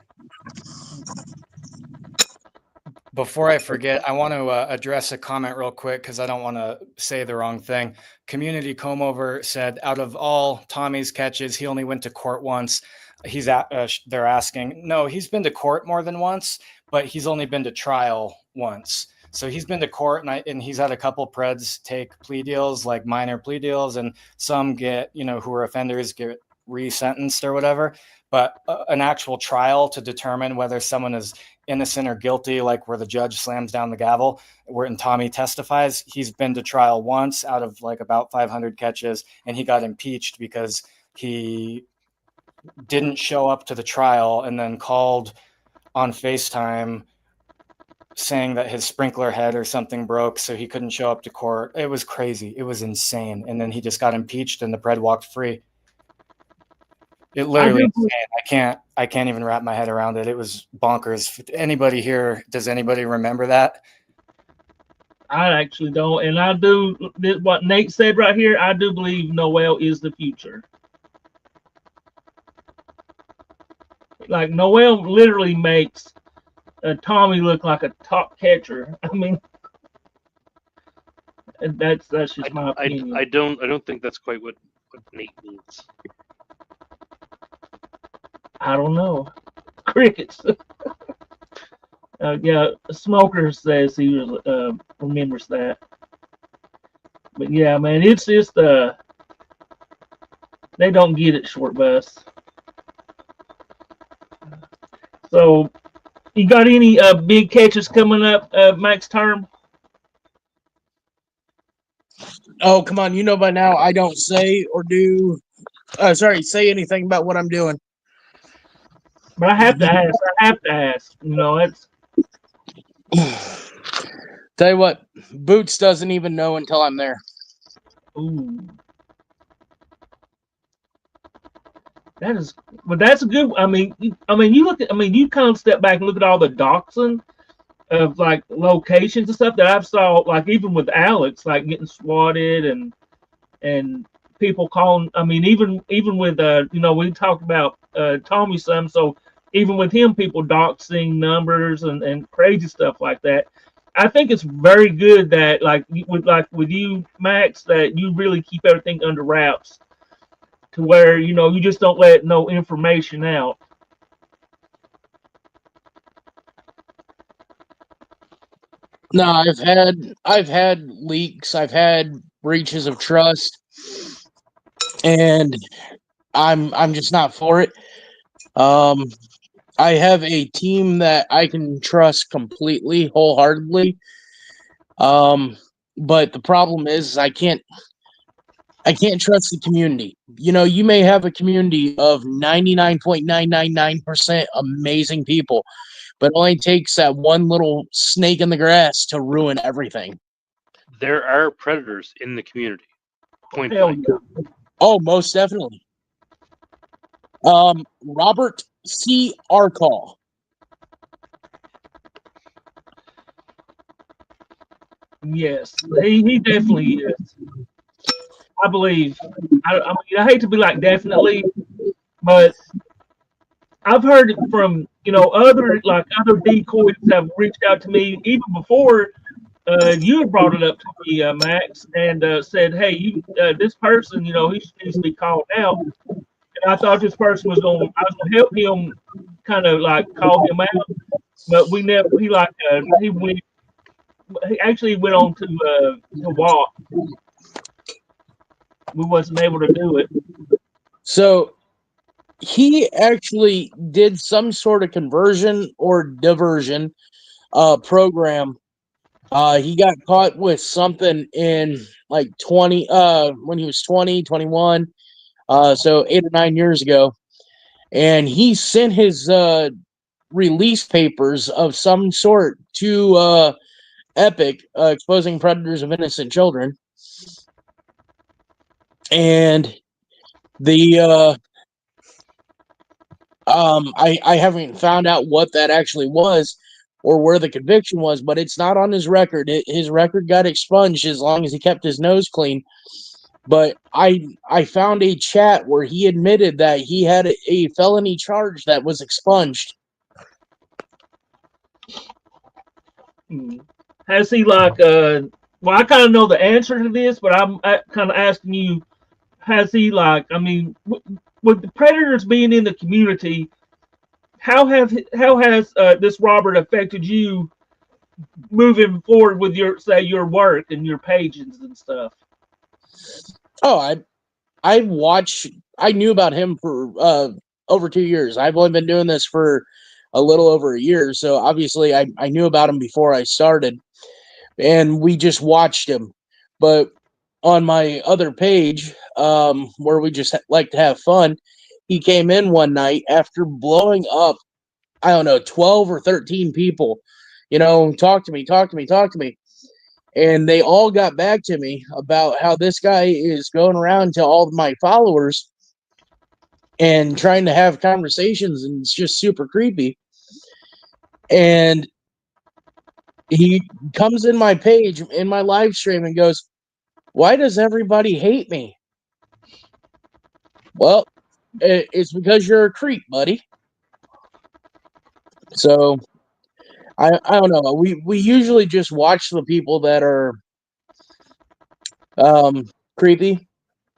Before I forget, I want to address a comment real quick because I don't want to say the wrong thing. Community Comb Over said out of all Tommy's catches, he only went to court once. They're asking, no, he's been to court more than once, but he's only been to trial once. So he's been to court, and he's had a couple preds take plea deals, like minor plea deals, and some get, who are offenders get resentenced or whatever. But an actual trial to determine whether someone is innocent or guilty, like where the judge slams down the gavel, where Tommy testifies, he's been to trial once out of like about 500 catches, and he got impeached because he didn't show up to the trial and then called on FaceTime saying that his sprinkler head or something broke, so he couldn't show up to court. It was crazy. It was insane. And then he just got impeached and the pred walked free. It literally insane. I can't even wrap my head around it. It was bonkers. Anybody here, does anybody remember that? I actually don't. And I do what Nate said right here. I do believe Noel is the future. Like Noel literally makes Tommy look like a top catcher. I mean, that's just my opinion. I don't think that's quite what Nate needs. I don't know. Crickets. Yeah, Smoker says he was, remembers that. But yeah, man, it's just they don't get it, short bus. So, you got any big catches coming up, Max Term? Oh, come on. You know by now I don't say or do, say anything about what I'm doing. But I have to ask. It's. Tell you what, Boots doesn't even know until I'm there. Ooh. That's a good. I mean, you look at. I mean, you kind of step back and look at all the doxing of like locations and stuff that I've saw. Like even with Alex, like getting swatted and people calling. I mean, even with we talked about Tommy some. So even with him, people doxing numbers and crazy stuff like that. I think it's very good that with you, Max, that you really keep everything under wraps. To where you just don't let no information out. No, I've had leaks, I've had breaches of trust, and I'm just not for it. I have a team that I can trust completely, wholeheartedly. But the problem is I can't trust the community. You may have a community of 99.999% amazing people, but it only takes that one little snake in the grass to ruin everything. There are predators in the community. Point Hell blank. yeah. Oh, most definitely. Robert C. Arkall. Yes, he definitely is. I believe. I hate to be like definitely, but I've heard it from other decoys have reached out to me even before you had brought it up to me, Max, and said, "Hey, this person, he needs to be called out." And I thought this person I was going to help him, kind of like call him out, but we never. He actually went on to walk. We wasn't able to do it. So he actually did some sort of conversion or diversion program. He got caught with something in like 20 when he was 20, 21, so 8 or 9 years ago, and he sent his release papers of some sort to Epic, exposing predators of innocent children. And the I haven't found out what that actually was or where the conviction was, but it's not on his record. His record got expunged as long as he kept his nose clean. But I found a chat where he admitted that he had a felony charge that was expunged. Has he like well, I kind of know the answer to this, but I'm kind of asking you, has he like, I mean, with the predators being in the community, how has this Robert affected you moving forward with your, say, your work and your pages and stuff? Oh, I knew about him for over 2 years. I've only been doing this for a little over a year, so obviously I knew about him before I started, and we just watched him. But on my other page, where we just like to have fun, he came in one night after blowing up, I don't know, 12 or 13 people. Talk to me, talk to me, talk to me. And they all got back to me about how this guy is going around to all of my followers and trying to have conversations, and it's just super creepy. And he comes in my page, in my live stream, and goes, "Why does everybody hate me?" Well, it's because you're a creep, buddy. So I don't know. We usually just watch the people that are creepy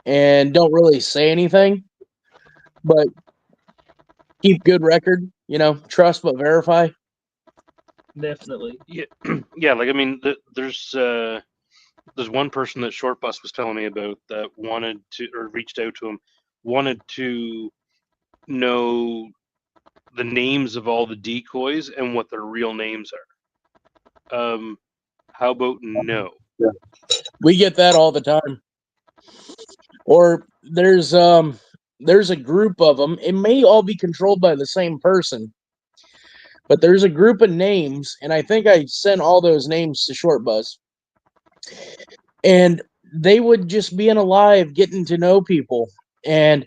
and don't really say anything, but keep good record. Trust but verify. Definitely. Yeah, yeah. Like I mean, there's one person that Short Bus was telling me about that wanted to, or reached out to him, wanted to know the names of all the decoys and what their real names are. How about no? We get that all the time. Or there's a group of them. It may all be controlled by the same person, but there's a group of names, and I think I sent all those names to Short Buzz. And they would just be in a live getting to know people, and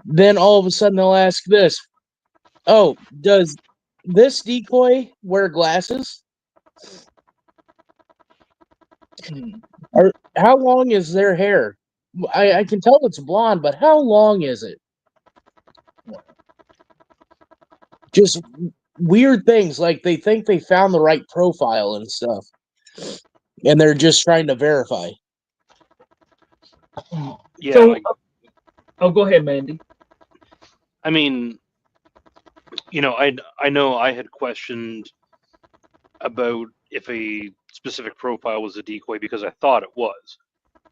then all of a sudden they'll ask this: "Oh, does this decoy wear glasses? Or how long is their hair? I can tell it's blonde, but how long is it?" Just weird things, like they think they found the right profile and stuff, and they're just trying to verify. Yeah, So, like oh, go ahead, Mandy. I mean, I know I had questioned about if a specific profile was a decoy because I thought it was.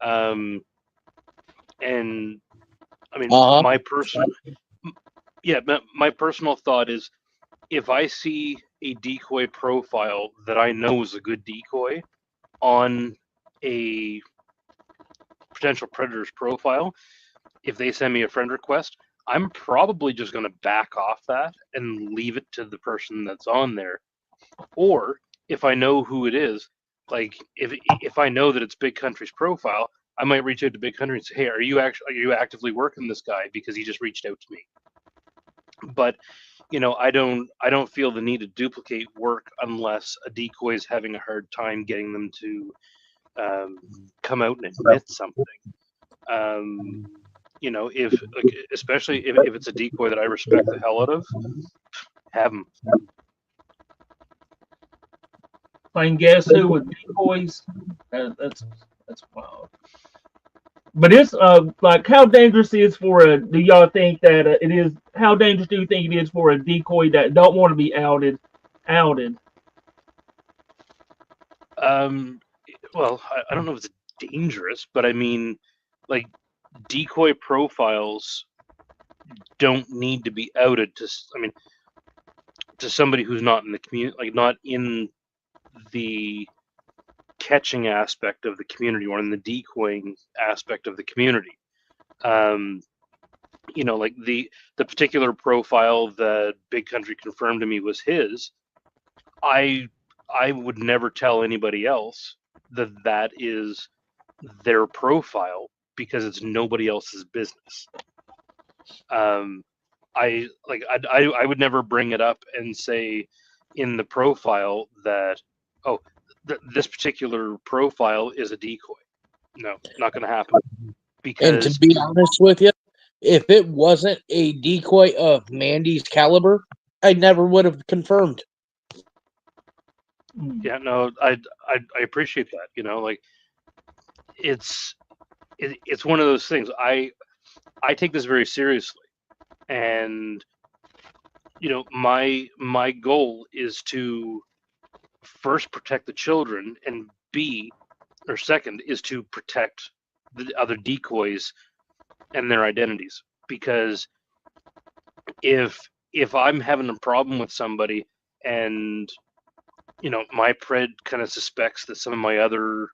And I mean, Uh-huh. my personal thought is if I see a decoy profile that I know is a good decoy on a potential predator's profile, if they send me a friend request, I'm probably just going to back off that and leave it to the person that's on there. Or if I know who it is, like if I know that it's Big Country's profile, I might reach out to Big Country and say, "Hey, are you actively working this guy because he just reached out to me?" But I don't feel the need to duplicate work unless a decoy is having a hard time getting them to come out and admit something. If like, especially if it's a decoy that I respect the hell out of, have them. Playing Guess Who with decoys. That's wild. But it's like, how dangerous is for a? Do y'all think that it is? How dangerous do you think it is for a decoy that don't want to be outed? Outed. Well, I don't know if it's dangerous, but I mean, like decoy profiles don't need to be outed to. I mean, to somebody who's not in the community, like not in the catching aspect of the community or in the decoying aspect of the community. Um, like the particular profile that Big Country confirmed to me was his. I would never tell anybody else that that is their profile because it's nobody else's business. I would never bring it up and say in the profile that this particular profile is a decoy. No, not going to happen. And to Because be honest with you, if it wasn't a decoy of Mandy's caliber, I never would have confirmed. Mm. yeah, no, I appreciate that. You know, like it's it's one of those things. I take this very seriously, and you know, my goal is to first protect the children, and B, or second, is to protect the other decoys and their identities. Because if I'm having a problem with somebody, and you know, my pred kind of suspects that some of my other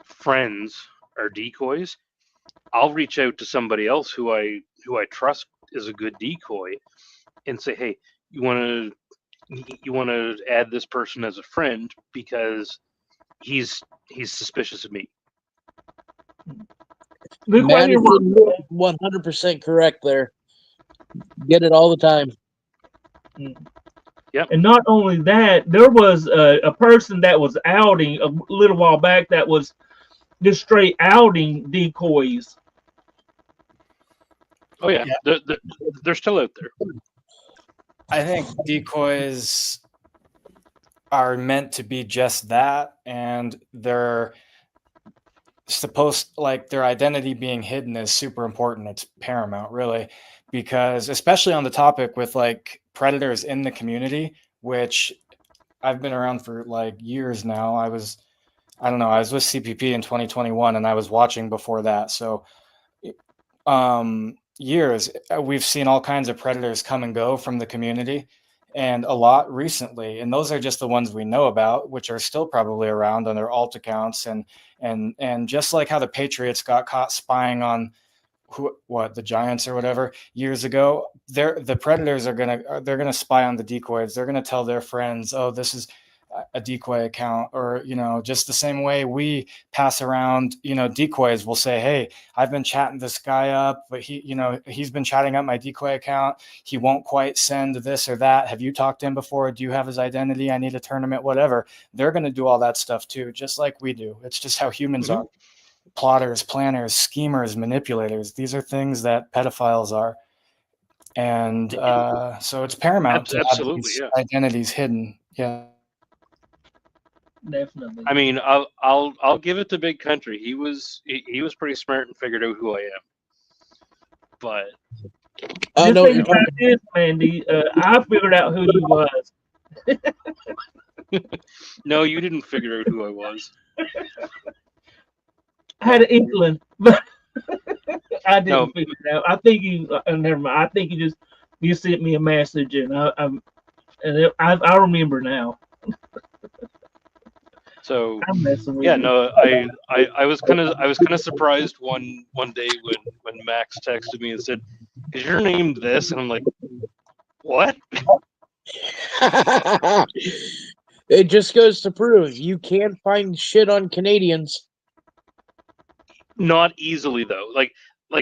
friends are decoys, I'll reach out to somebody else who I trust is a good decoy and say, hey, you want to add this person as a friend because he's suspicious of me. Good question. Madison, 100% correct there. Get it all the time. Yep. And not only that, there was a person that was outing a little while back that was just straight outing decoys. Oh yeah, Yeah. they're still out there. I think decoys are meant to be just that, and they're supposed, like, their identity being hidden is super important. It's paramount, really, because especially on the topic with like predators in the community, which I've been around for like years now. I was with CPP in 2021, and I was watching before that. So years, we've seen all kinds of predators come and go from the community, and a lot recently, and those are just the ones we know about, which are still probably around on their alt accounts. And just like how the Patriots got caught spying on the Giants or whatever years ago, the predators are gonna spy on the decoys. They're gonna tell their friends, oh, this is a decoy account. Or, you know, just the same way we pass around, you know, decoys will say, hey, I've been chatting this guy up, but he's been chatting up my decoy account. He won't quite send this or that. Have you talked to him before? Do you have his identity? I need a tournament, whatever. They're going to do all that stuff too, just like we do. It's just how humans are. Plotters, planners, schemers, manipulators. These are things that pedophiles are. And so it's paramount to have these identities hidden. Yeah. Definitely. I mean, I'll give it to Big Country. He was pretty smart and figured out who I am. But I know think about this, Mandy. I figured out who you was. no, you didn't figure out who I was. I had an inkling, but I didn't No. figure it out. I think you. Never mind. I think you sent me a message, and I remember now. So I'm messing with yeah, you. no, I was kind of surprised one day when Max texted me and said, "Is your name this?" And I'm like, "What?" It just goes to prove you can't find shit on Canadians. Not easily though. Like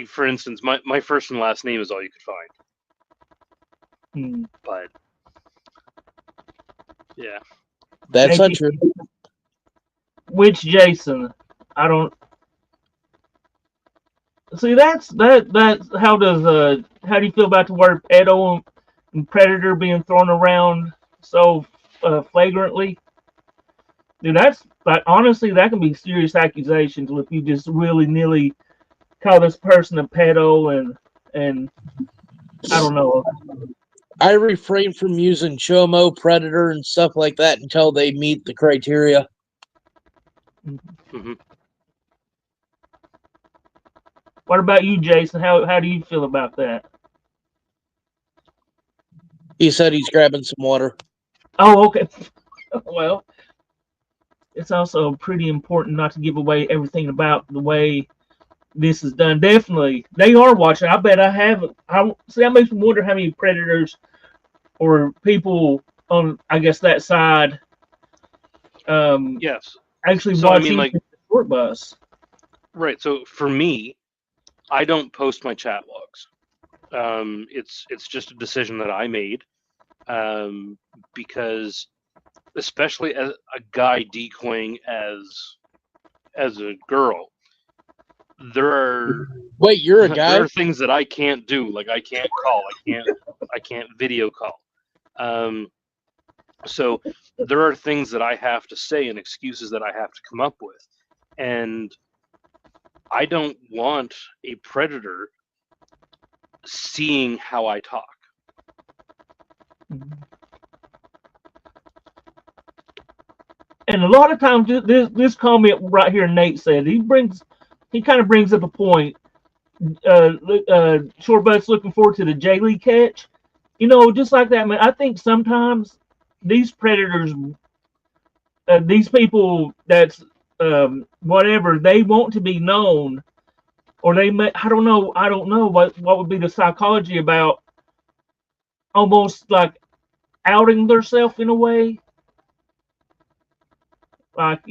for instance, my first and last name is all you could find. But yeah, that's not true. Which Jason? I don't see. That's how do you feel about the word pedo and predator being thrown around so flagrantly? Dude, that's like, honestly, that can be serious accusations if you just willy nilly call this person a pedo and I don't know. I refrain from using chomo, predator, and stuff like that until they meet the criteria. Mm-hmm. What about you, Jason? How do you feel about that? He said he's grabbing some water. Oh, okay. Well, it's also pretty important not to give away everything about the way this is done. Definitely, they are watching. I bet I haven't. That makes me wonder how many predators or people on, I guess, that side. Yes. Actually, so watching I mean, like, the short bus. Right. So for me, I don't post my chat logs. It's just a decision that I made, because especially as a guy decoying as as a girl, there are Wait, you're a guy? there are things that I can't do. Like I can't call. I can't video call. So there are things that I have to say and excuses that I have to come up with, and I don't want a predator seeing how I talk. And a lot of times, this comment right here, Nate said, he kind of brings up a point. Short Butts looking forward to the J Lee catch. You know, just like that, man. I think sometimes these predators, these people that's whatever, they want to be known, or they may. I don't know what would be the psychology about almost like outing themselves in a way. Like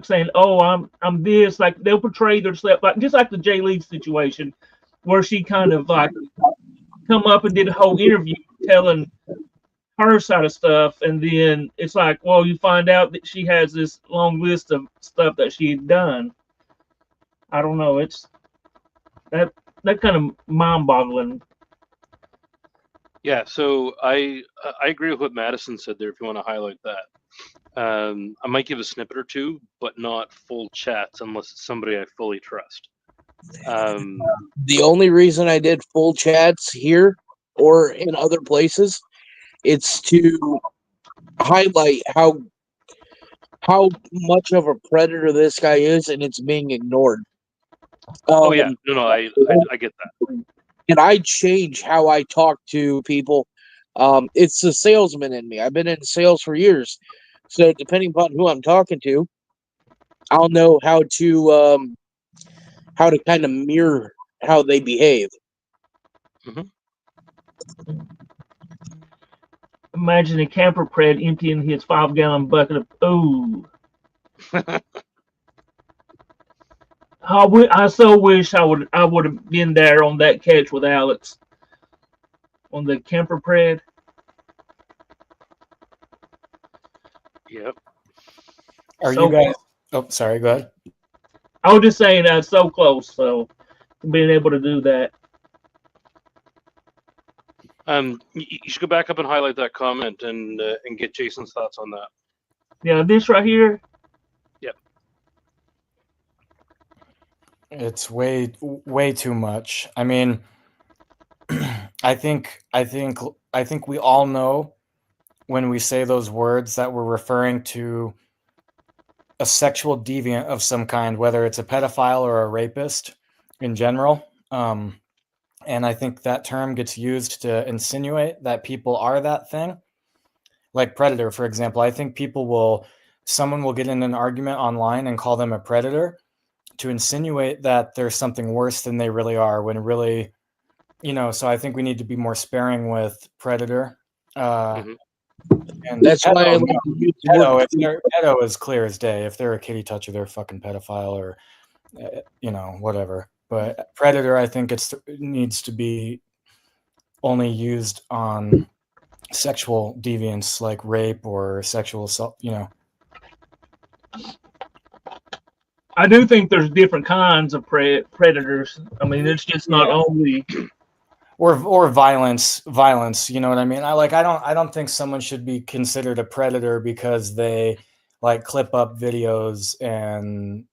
saying, "Oh, I'm this." Like they'll portray themselves like just like the Jay Lee situation, where she kind of like come up and did a whole interview telling her side of stuff, and then it's like, well, you find out that she has this long list of stuff that she had done. I don't know. It's that kind of mind-boggling. Yeah, so I agree with what Madison said there. If you want to highlight that, I might give a snippet or two, but not full chats unless it's somebody I fully trust. The only reason I did full chats here or in other places, it's to highlight how much of a predator this guy is, and it's being ignored. Oh yeah, no, I get that. And I change how I talk to people. It's the salesman in me. I've been in sales for years, so depending upon who I'm talking to, I'll know how to kind of mirror how they behave. Mm-hmm. Imagine a camper pred emptying his 5-gallon bucket of ooh. I so wish I would have been there on that catch with Alex on the camper pred. Yep. Are So you guys? Oh, sorry. Go ahead. I was just saying that's so close. So being able to do that. You should go back up and highlight that comment and get Jason's thoughts on that. Yeah, this right here. Yep. It's way too much. I mean, I think we all know when we say those words that we're referring to a sexual deviant of some kind, whether it's a pedophile or a rapist in general. And I think that term gets used to insinuate that people are that thing. Like predator, for example. I think someone will get in an argument online and call them a predator to insinuate that there's something worse than they really are, when really, so I think we need to be more sparing with predator. And that's why I like to use the word pedo is clear as day. If they're a kitty toucher, they're a fucking pedophile or, whatever. But predator, I think it needs to be only used on sexual deviance like rape or sexual assault, I do think there's different kinds of predators. I mean, it's just not only or violence. You know what I mean? I don't think someone should be considered a predator because they like clip up videos and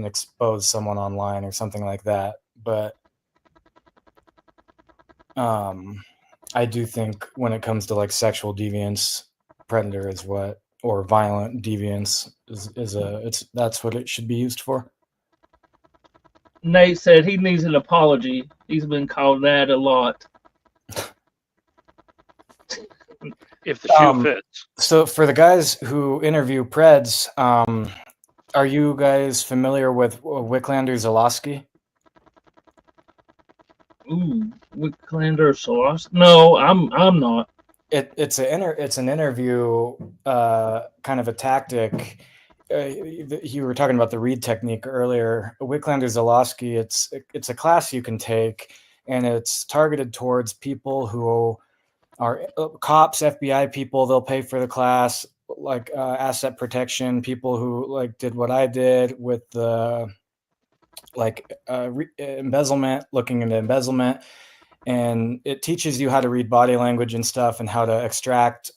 expose someone online or something like that. But I do think when it comes to like sexual deviance, predator is what, or violent deviance that's what it should be used for. Nate said he needs an apology. He's been called that a lot. If the shoe fits. So for the guys who interview Preds, are you guys familiar with Wicklander Zalowski? Ooh, Wicklander Zalowski? No, I'm not. It's an interview, kind of a tactic. You were talking about the read technique earlier. Wicklander Zalowski, it's a class you can take, and it's targeted towards people who are cops, FBI people. They'll pay for the class. like asset protection, people who like did what I did with the embezzlement, looking into embezzlement, and it teaches you how to read body language and stuff, and how to extract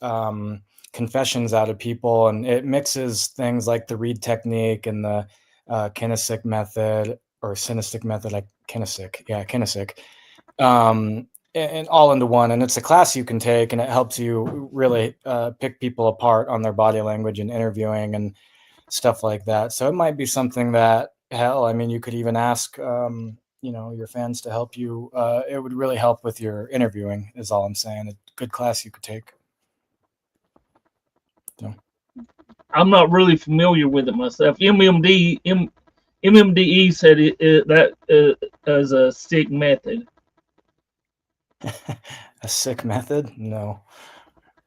confessions out of people, and it mixes things like the read technique and the kinesthetic method or synesthetic method, like kinesthetic, and all into one. And it's a class you can take, and it helps you really pick people apart on their body language and interviewing and stuff like that. So it might be something that, hell, I mean, you could even ask your fans to help you. It would really help with your interviewing, is all I'm saying. A good class you could take. So. I'm not really familiar with it myself. MMDE said that is a sick method. A sick method? No.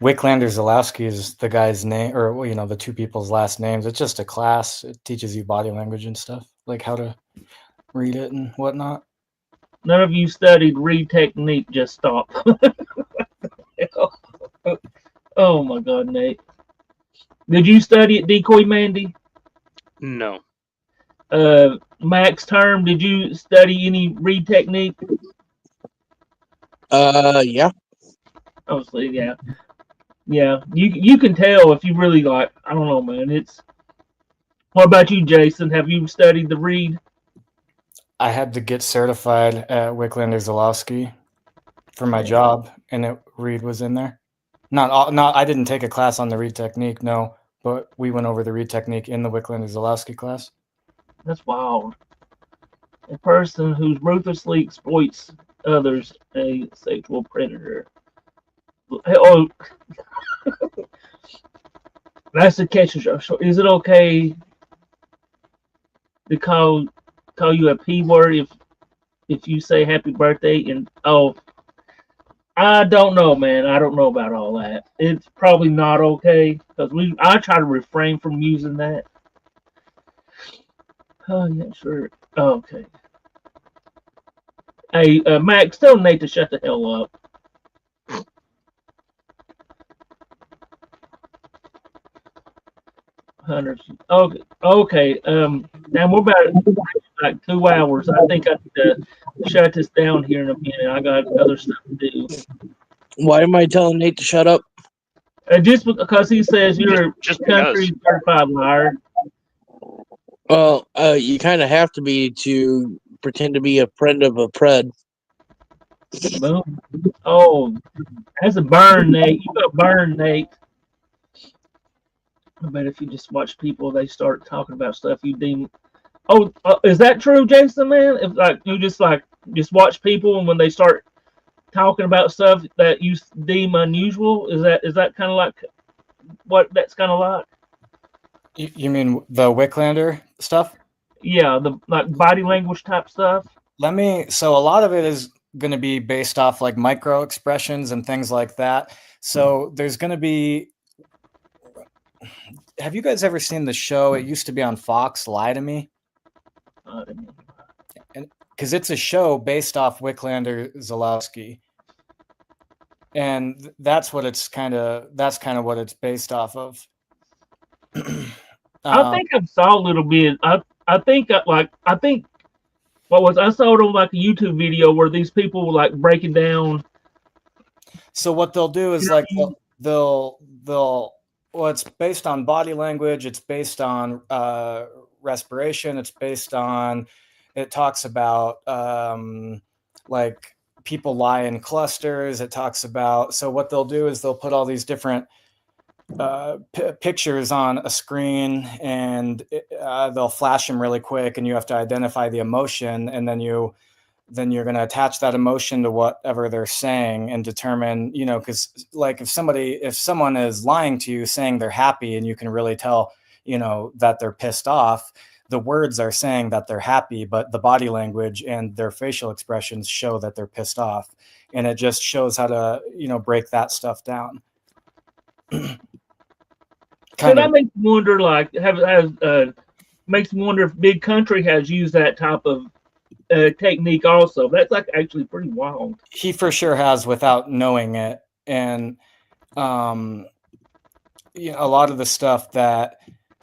Wicklander Zalowski is the guy's name, or the two people's last names. It's just a class. It teaches you body language and stuff, like how to read it and whatnot. None of you studied read technique. Just stop. Oh my God, Nate. Did you study at decoymandy? No. Max Term, did you study any read technique? Yeah. Obviously, yeah. Yeah, you can tell if you really like. I don't know, man. It's. What about you, Jason? Have you studied the read? I had to get certified at Wicklander Zalowski for my job, and read was in there. Not. I didn't take a class on the read technique, no, but we went over the read technique in the Wicklander Zalowski class. That's wild. A person who ruthlessly exploits others, a sexual predator. Oh, that's the catch. Is it okay to call you a P word if you say happy birthday? And I don't know, man. I don't know about all that. It's probably not okay because I try to refrain from using that. Oh yeah, sure. Okay. Hey, Max, tell Nate to shut the hell up. Hundreds. Okay. Now we're about like 2 hours. I think I need to shut this down here in a minute. I got other stuff to do. Why am I telling Nate to shut up? Just because he says you're Just a country certified liar. Well, you kind of have to be to pretend to be a friend of a pred. Boom. Oh, that's a burn, Nate. You got burned, Nate. I bet if you just watch people, they start talking about stuff you deem. Oh, is that true, Jason? Man, if like you just watch people, and when they start talking about stuff that you deem unusual, is that kind of like what that's kind of like? You mean the Wicklander stuff? Yeah, the like body language type stuff. So a lot of it is going to be based off like micro expressions and things like that. So there's going to be. Have you guys ever seen the show? It used to be on Fox, Lie to Me. And because it's a show based off Wicklander Zalowski, and that's what it's kind of what it's based off of. I think I saw a little bit. I think I saw it on like a YouTube video where these people were like breaking down. So what they'll do is like they'll well, it's based on body language. It's based on respiration. It talks about like people lie in clusters. It talks about, so what they'll do is they'll put all these different pictures on a screen, and they'll flash them really quick, and you have to identify the emotion, and then you're going to attach that emotion to whatever they're saying and determine, because like if someone is lying to you saying they're happy, and you can really tell, that they're pissed off, the words are saying that they're happy, but the body language and their facial expressions show that they're pissed off. And it just shows how to, break that stuff down. That makes me wonder, like, makes me wonder if Big Country has used that type of technique also. That's like actually pretty wild. He for sure has, without knowing it. And a lot of the stuff that,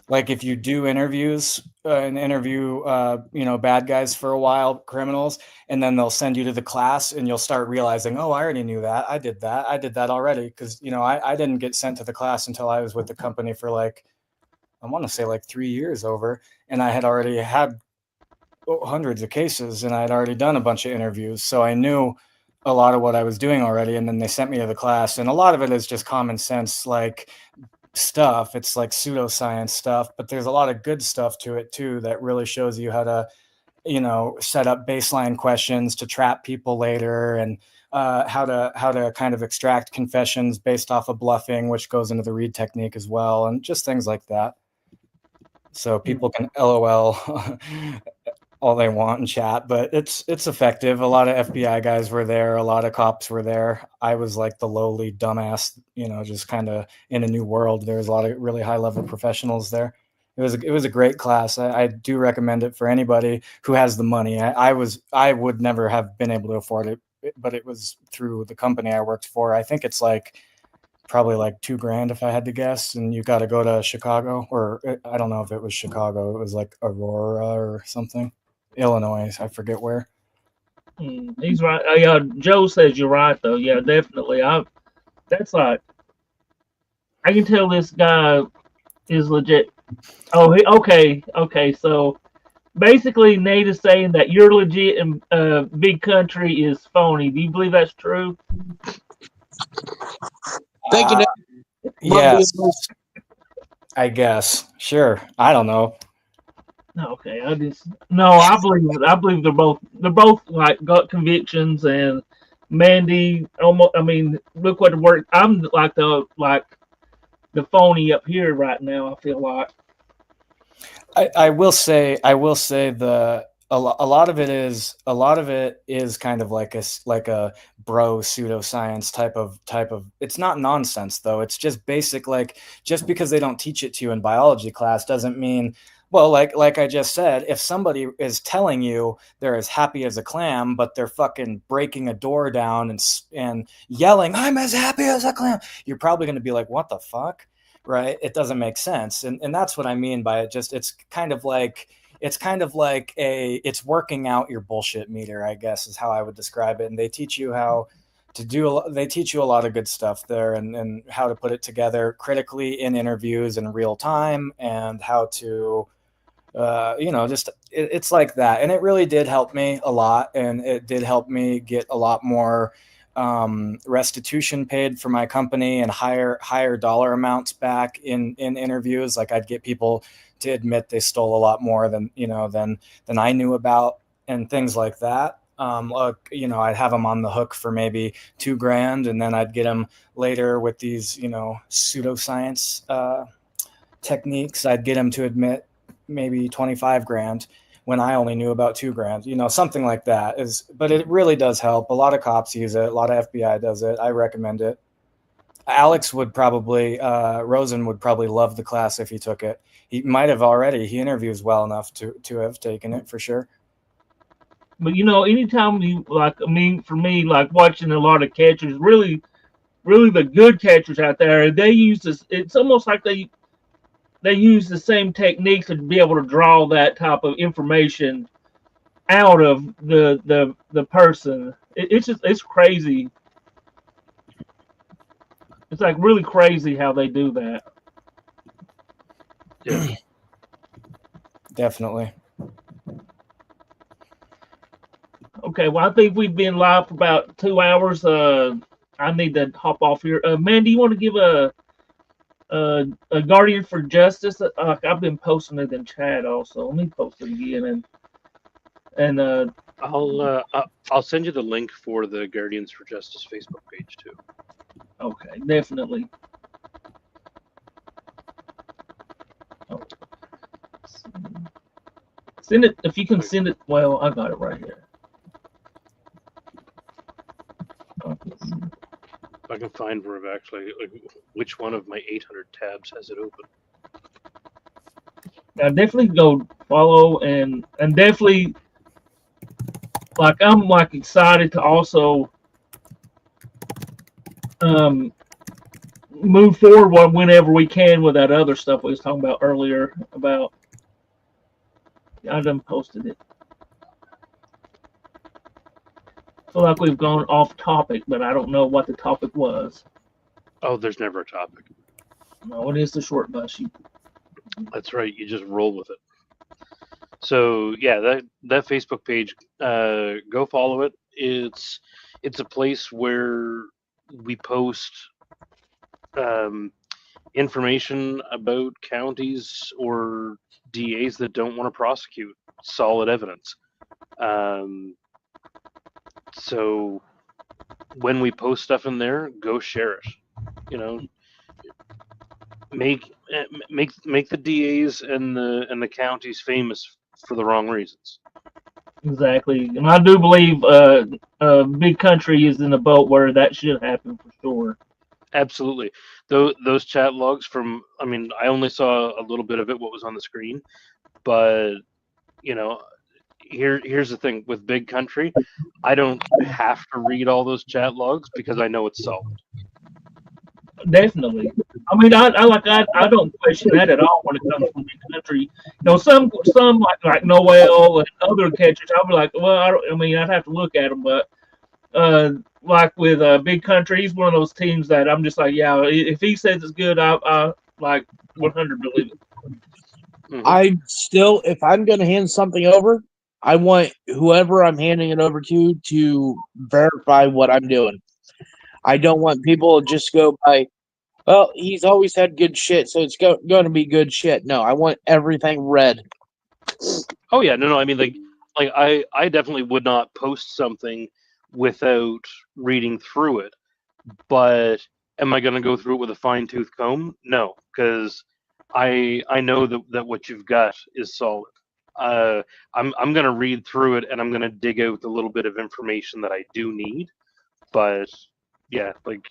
like, if you do interviews and interview, bad guys for a while, criminals, and then they'll send you to the class and you'll start realizing, oh, I already knew that. I did that already. Because, I didn't get sent to the class until I was with the company for I want to say 3 years over. And I had already had hundreds of cases and I had already done a bunch of interviews. So I knew a lot of what I was doing already. And then they sent me to the class. And a lot of it is just common sense, stuff. It's like pseudoscience stuff, but there's a lot of good stuff to it too that really shows you how to, set up baseline questions to trap people later, and how to kind of extract confessions based off of bluffing, which goes into the read technique as well, and just things like that. So people can LOL all they want in chat, but it's effective. A lot of FBI guys were there, a lot of cops were there. I was like the lowly dumbass, just kind of in a new world. There was a lot of really high level professionals there. It was a great class. I do recommend it for anybody who has the money. I would never have been able to afford it, but it was through the company I worked for. I think it's probably $2,000 if I had to guess, and you got to go to Chicago, or I don't know if it was Chicago. It was Aurora or something. Illinois, I forget where. He's right. Yeah, Joe says you're right though. Yeah, definitely. That's I can tell this guy is legit. Oh, okay. So basically, Nate is saying that you're legit and big country is phony. Do you believe that's true? Thank you, Nick. Yes, I guess. Sure. I don't know. Okay, I believe they're both got convictions, and Mandy almost. I mean, look what the work. I'm the phony up here right now. I feel like. I will say a lot of it is kind of like a bro pseudoscience type of. It's not nonsense though. It's just basic. Just because they don't teach it to you in biology class doesn't mean. Well, like I just said, if somebody is telling you they're as happy as a clam, but they're fucking breaking a door down and yelling, "I'm as happy as a clam," you're probably going to be like, "What the fuck?" Right? It doesn't make sense, and that's what I mean by it. Just it's kind of like it's working out your bullshit meter, I guess, is how I would describe it. And they teach you how to do. They teach you a lot of good stuff there, and how to put it together critically in interviews in real time, and how to. It's like that, and it really did help me a lot, and it did help me get a lot more restitution paid for my company and higher dollar amounts back in interviews. I'd get people to admit they stole a lot more than I knew about, and things like that. I'd have them on the hook for maybe $2,000, and then I'd get them later with these pseudoscience techniques. I'd get them to admit maybe $25,000 when I only knew about $2,000, something like that but it really does help. A lot of cops use it. A lot of FBI does it. I recommend it. Alex would probably, Rosen would probably love the class if he took it. He might have already. He interviews well enough to have taken it for sure. But anytime you for me, watching a lot of catchers, really the good catchers out there, they use this. It's almost like they use the same techniques to be able to draw that type of information out of the person. It's crazy. It's really crazy how they do that. Yeah. Definitely. Okay, well, I think we've been live for about 2 hours. I need to hop off here. Man, do you want to give a Guardian for Justice? I've been posting it in chat also. Let me post it again, and I'll send you the link for the Guardians for Justice Facebook page too. Okay, definitely. Oh. Send it if you can send it. Well, I got it right here. If I can find where I've actually which one of my 800 tabs has it open. I definitely go follow and definitely I'm excited to also move forward whenever we can with that other stuff we was talking about earlier about. I done posted it. I feel like we've gone off topic, but I don't know what the topic was. Oh, there's never a topic. No, it is the short bus. That's right. You just roll with it. So yeah, that Facebook page, go follow it. It's a place where we post information about counties or DAs that don't want to prosecute. Solid evidence. So when we post stuff in there, go share it. You know, make the DAs and the counties famous for the wrong reasons. Exactly, and I do believe Big Country is in a boat where that should happen for sure. Absolutely. Those chat logs from, I mean, I only saw a little bit of it, what was on the screen, but you know, here's the thing with Big Country, I don't have to read all those chat logs because I know it's solid. Definitely. I mean, I don't question that at all when it comes from Big Country. You know, some like Noel and other catchers, I'll be like, well, I mean, I'd have to look at them, but like with Big Country, he's one of those teams that I'm just like, yeah, if he says it's good, I like 100 believe it. Mhm. I still, if I'm going to hand something over, I want whoever I'm handing it over to verify what I'm doing. I don't want people to just go by, well, he's always had good shit, so it's going to be good shit. No, I want everything read. Oh yeah, no, I mean, like I definitely would not post something without reading through it. But am I going to go through it with a fine tooth comb? No, because I know that what you've got is solid. I'm going to read through it and I'm going to dig out the little bit of information that I do need. But yeah, like,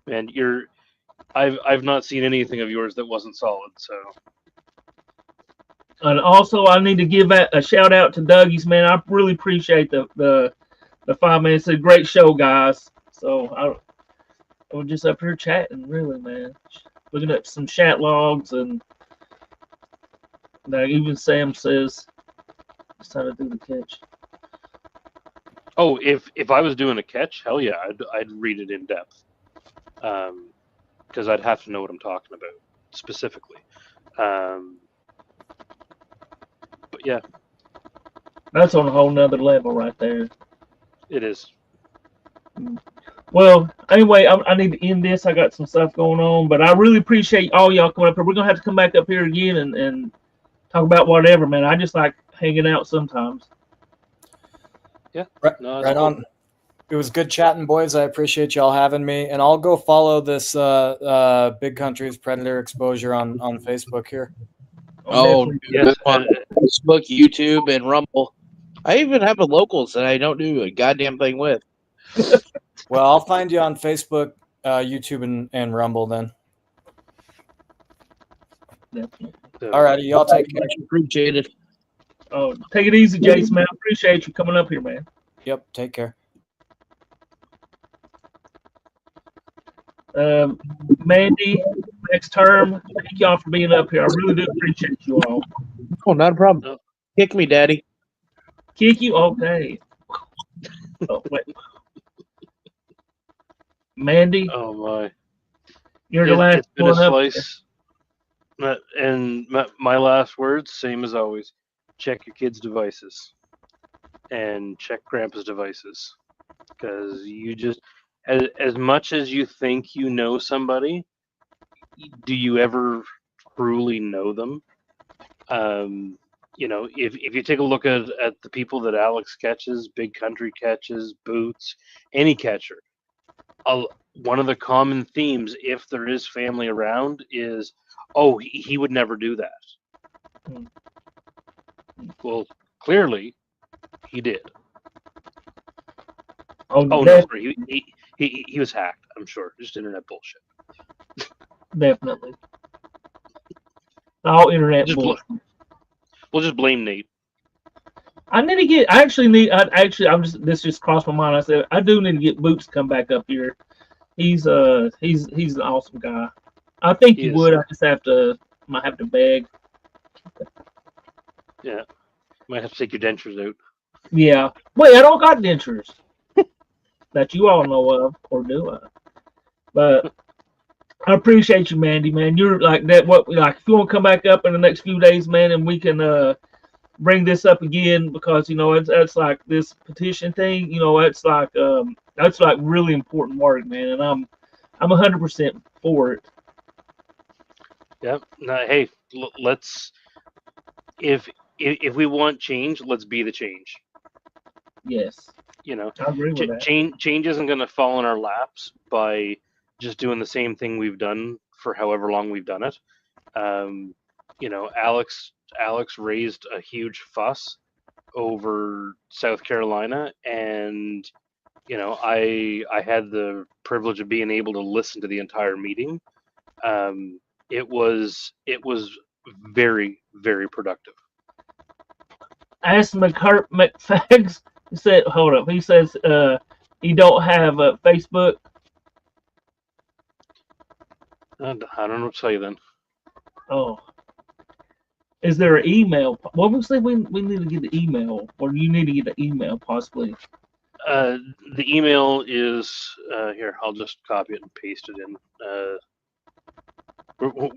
man, I've not seen anything of yours that wasn't solid. So And also, I need to give a shout out to Dougie's, man. I really appreciate the 5 minutes. It's a great show, guys. So I was just up here chatting, really, man. Looking at some chat logs, and even Sam says it's time to do the catch. oh, if I was doing a catch, hell yeah, I'd read it in depth. Because I'd have to know what I'm talking about specifically. But yeah, That's on a whole nother level right there. it is. Well, anyway, I need to end this. I got some stuff going on, but I really appreciate all y'all coming up here. We're gonna have to come back up here again and talk about whatever, man. I just like hanging out sometimes. Yeah, Right, no, that's right cool. on. It was good chatting, boys. I appreciate y'all having me, and I'll go follow this Big Country's Predator Exposure on Facebook here. Oh, Definitely. Yes, on Facebook, YouTube, and Rumble. I even have a locals that I don't do a goddamn thing with. Well, I'll find you on Facebook, YouTube, and Rumble then. Definitely. Alrighty, y'all take care. Much appreciated. Oh, take it easy, Jason, man. I appreciate you coming up here, man. Yep, take care. Mandy, next term, thank y'all for being up here. I really do appreciate you all. Oh, not a problem. Kick me, Daddy. Kick you? Okay. Oh, wait. Mandy, Oh my! you're the last It's been a one up. slice. And my last words, same as always: check your kids' devices and check Grandpa's devices, because you just as much as you think you know somebody, do you ever truly know them? You know, if you take a look at the people that Alex catches, Big Country catches, Boots, any catcher, one of the common themes, if there is family around, is, oh, he would never do that. Hmm. Well, clearly, he did. Oh, Oh no, sorry, he was hacked. I'm sure, just internet bullshit. definitely. All internet Just bullshit. We'll just blame Nate. I need to get. I actually need. I'm just. This just crossed my mind. I said I do need to get Boots to come back up here. He's an awesome guy. I think He you is. would. I just might have to beg. Yeah. Might have to take your dentures out. Yeah. Wait, I don't got dentures that you all know of, or do I? But I appreciate you, Mandy, man. You're like that. What like if you want to come back up in the next few days, man, and we can bring this up again because it's like this petition thing. That's like really important work, man, and I'm 100% for it. Yeah. No, hey, let's if we want change, let's be the change. Yes, You know, I agree with that. change isn't going to fall in our laps by just doing the same thing we've done for however long we've done it. You know, Alex raised a huge fuss over South Carolina, and you know, I had the privilege of being able to listen to the entire meeting. It was very, very productive. Ask McFags. He said, "Hold up." He says, he don't have a Facebook. And I don't know what to tell you then. Oh, is there an email? Well, we say we need to get the email, or you need to get the email possibly. The email is here. I'll just copy it and paste it in.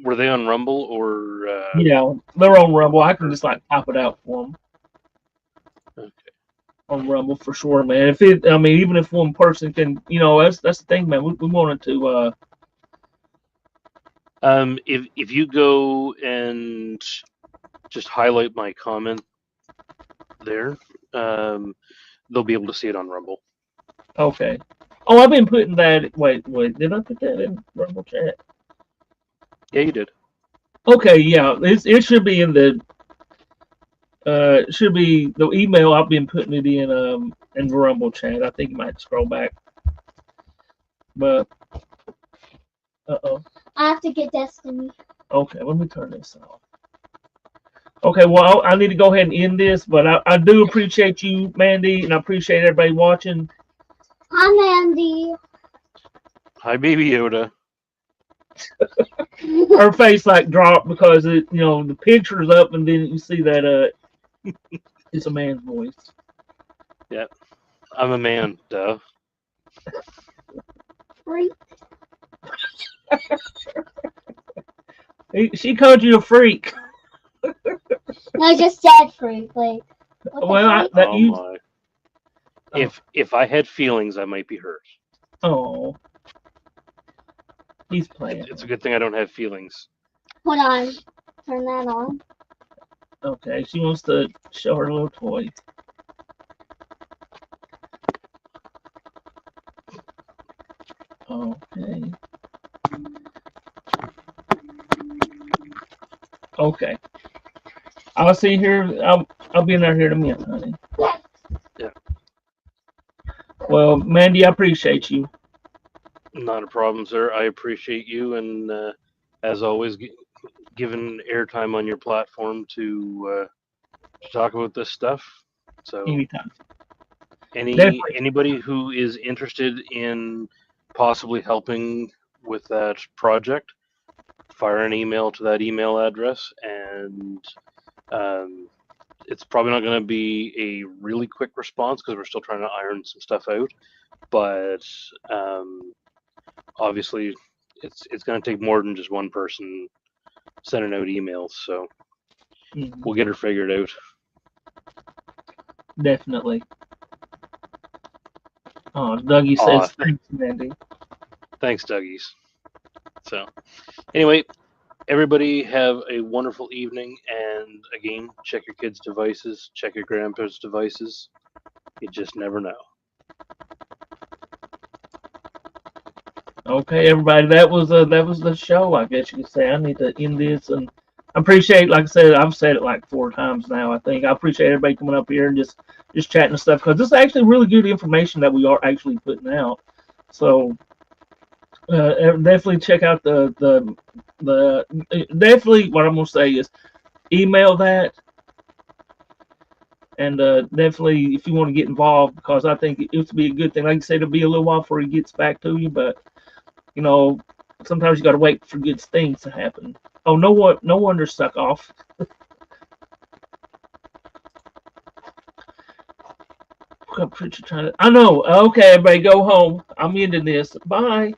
Were they on Rumble or? Yeah, they're on Rumble. I can just like type it out for them Okay. on Rumble for sure, man. I mean, even if one person can, that's the thing, man. We wanted to. If you go and just highlight my comment there, they'll be able to see it on Rumble. Okay. Oh, I've been putting that. Wait. Did I put that in Rumble chat? Yeah, you did. Okay, yeah. It should be in the. It should be the email. I've been putting it in the Rumble chat. I think you might scroll back. But. Uh-oh. I have to get Destiny. Okay, let me turn this off. Okay, well, I need to go ahead and end this, but I do appreciate you, Mandy, and I appreciate everybody watching. Hi, Mandy. Hi, Baby Yoda. Her face like dropped because the picture's up, and then you see that it's a man's voice. Yeah, I'm a man, duh. Freak. She called you a freak. No, I just said freak. Like, what the Well, freak? that Oh you. my. If I had feelings, I might be hurt. Oh, he's playing. It's a good thing I don't have feelings. Hold on. Turn that on. Okay, she wants to show her little toy. Okay. Okay. I'll see here. I'll be in there here in a minute, honey. Yeah. Well, Mandy, I appreciate you. Not a problem, sir. I appreciate you, and as always, given airtime on your platform to talk about this stuff. So, Anytime. Definitely. anybody who is interested in possibly helping with that project, fire an email to that email address, and it's probably not going to be a really quick response because we're still trying to iron some stuff out. But obviously, it's going to take more than just one person sending out emails. So we'll get her figured out. Definitely. Oh, Dougie says thanks, Mandy. Thanks, Dougies. So, anyway, everybody have a wonderful evening, and again, check your kids' devices, check your grandpa's devices. You just never know. Okay, everybody, that was the show. I guess you could say. I need to end this, and I appreciate, like I said, I've said it like 4 times now. I think I appreciate everybody coming up here and just chatting and stuff because this is actually really good information that we are actually putting out. So definitely check out the definitely what I'm gonna say is email that, and definitely if you want to get involved because I think it would be a good thing. Like I said, it'll be a little while before he gets back to you, but you know, sometimes you got to wait for good things to happen. Oh, no wonder suck off. Preacher trying to. I know. Okay, everybody, go home. I'm into this. Bye.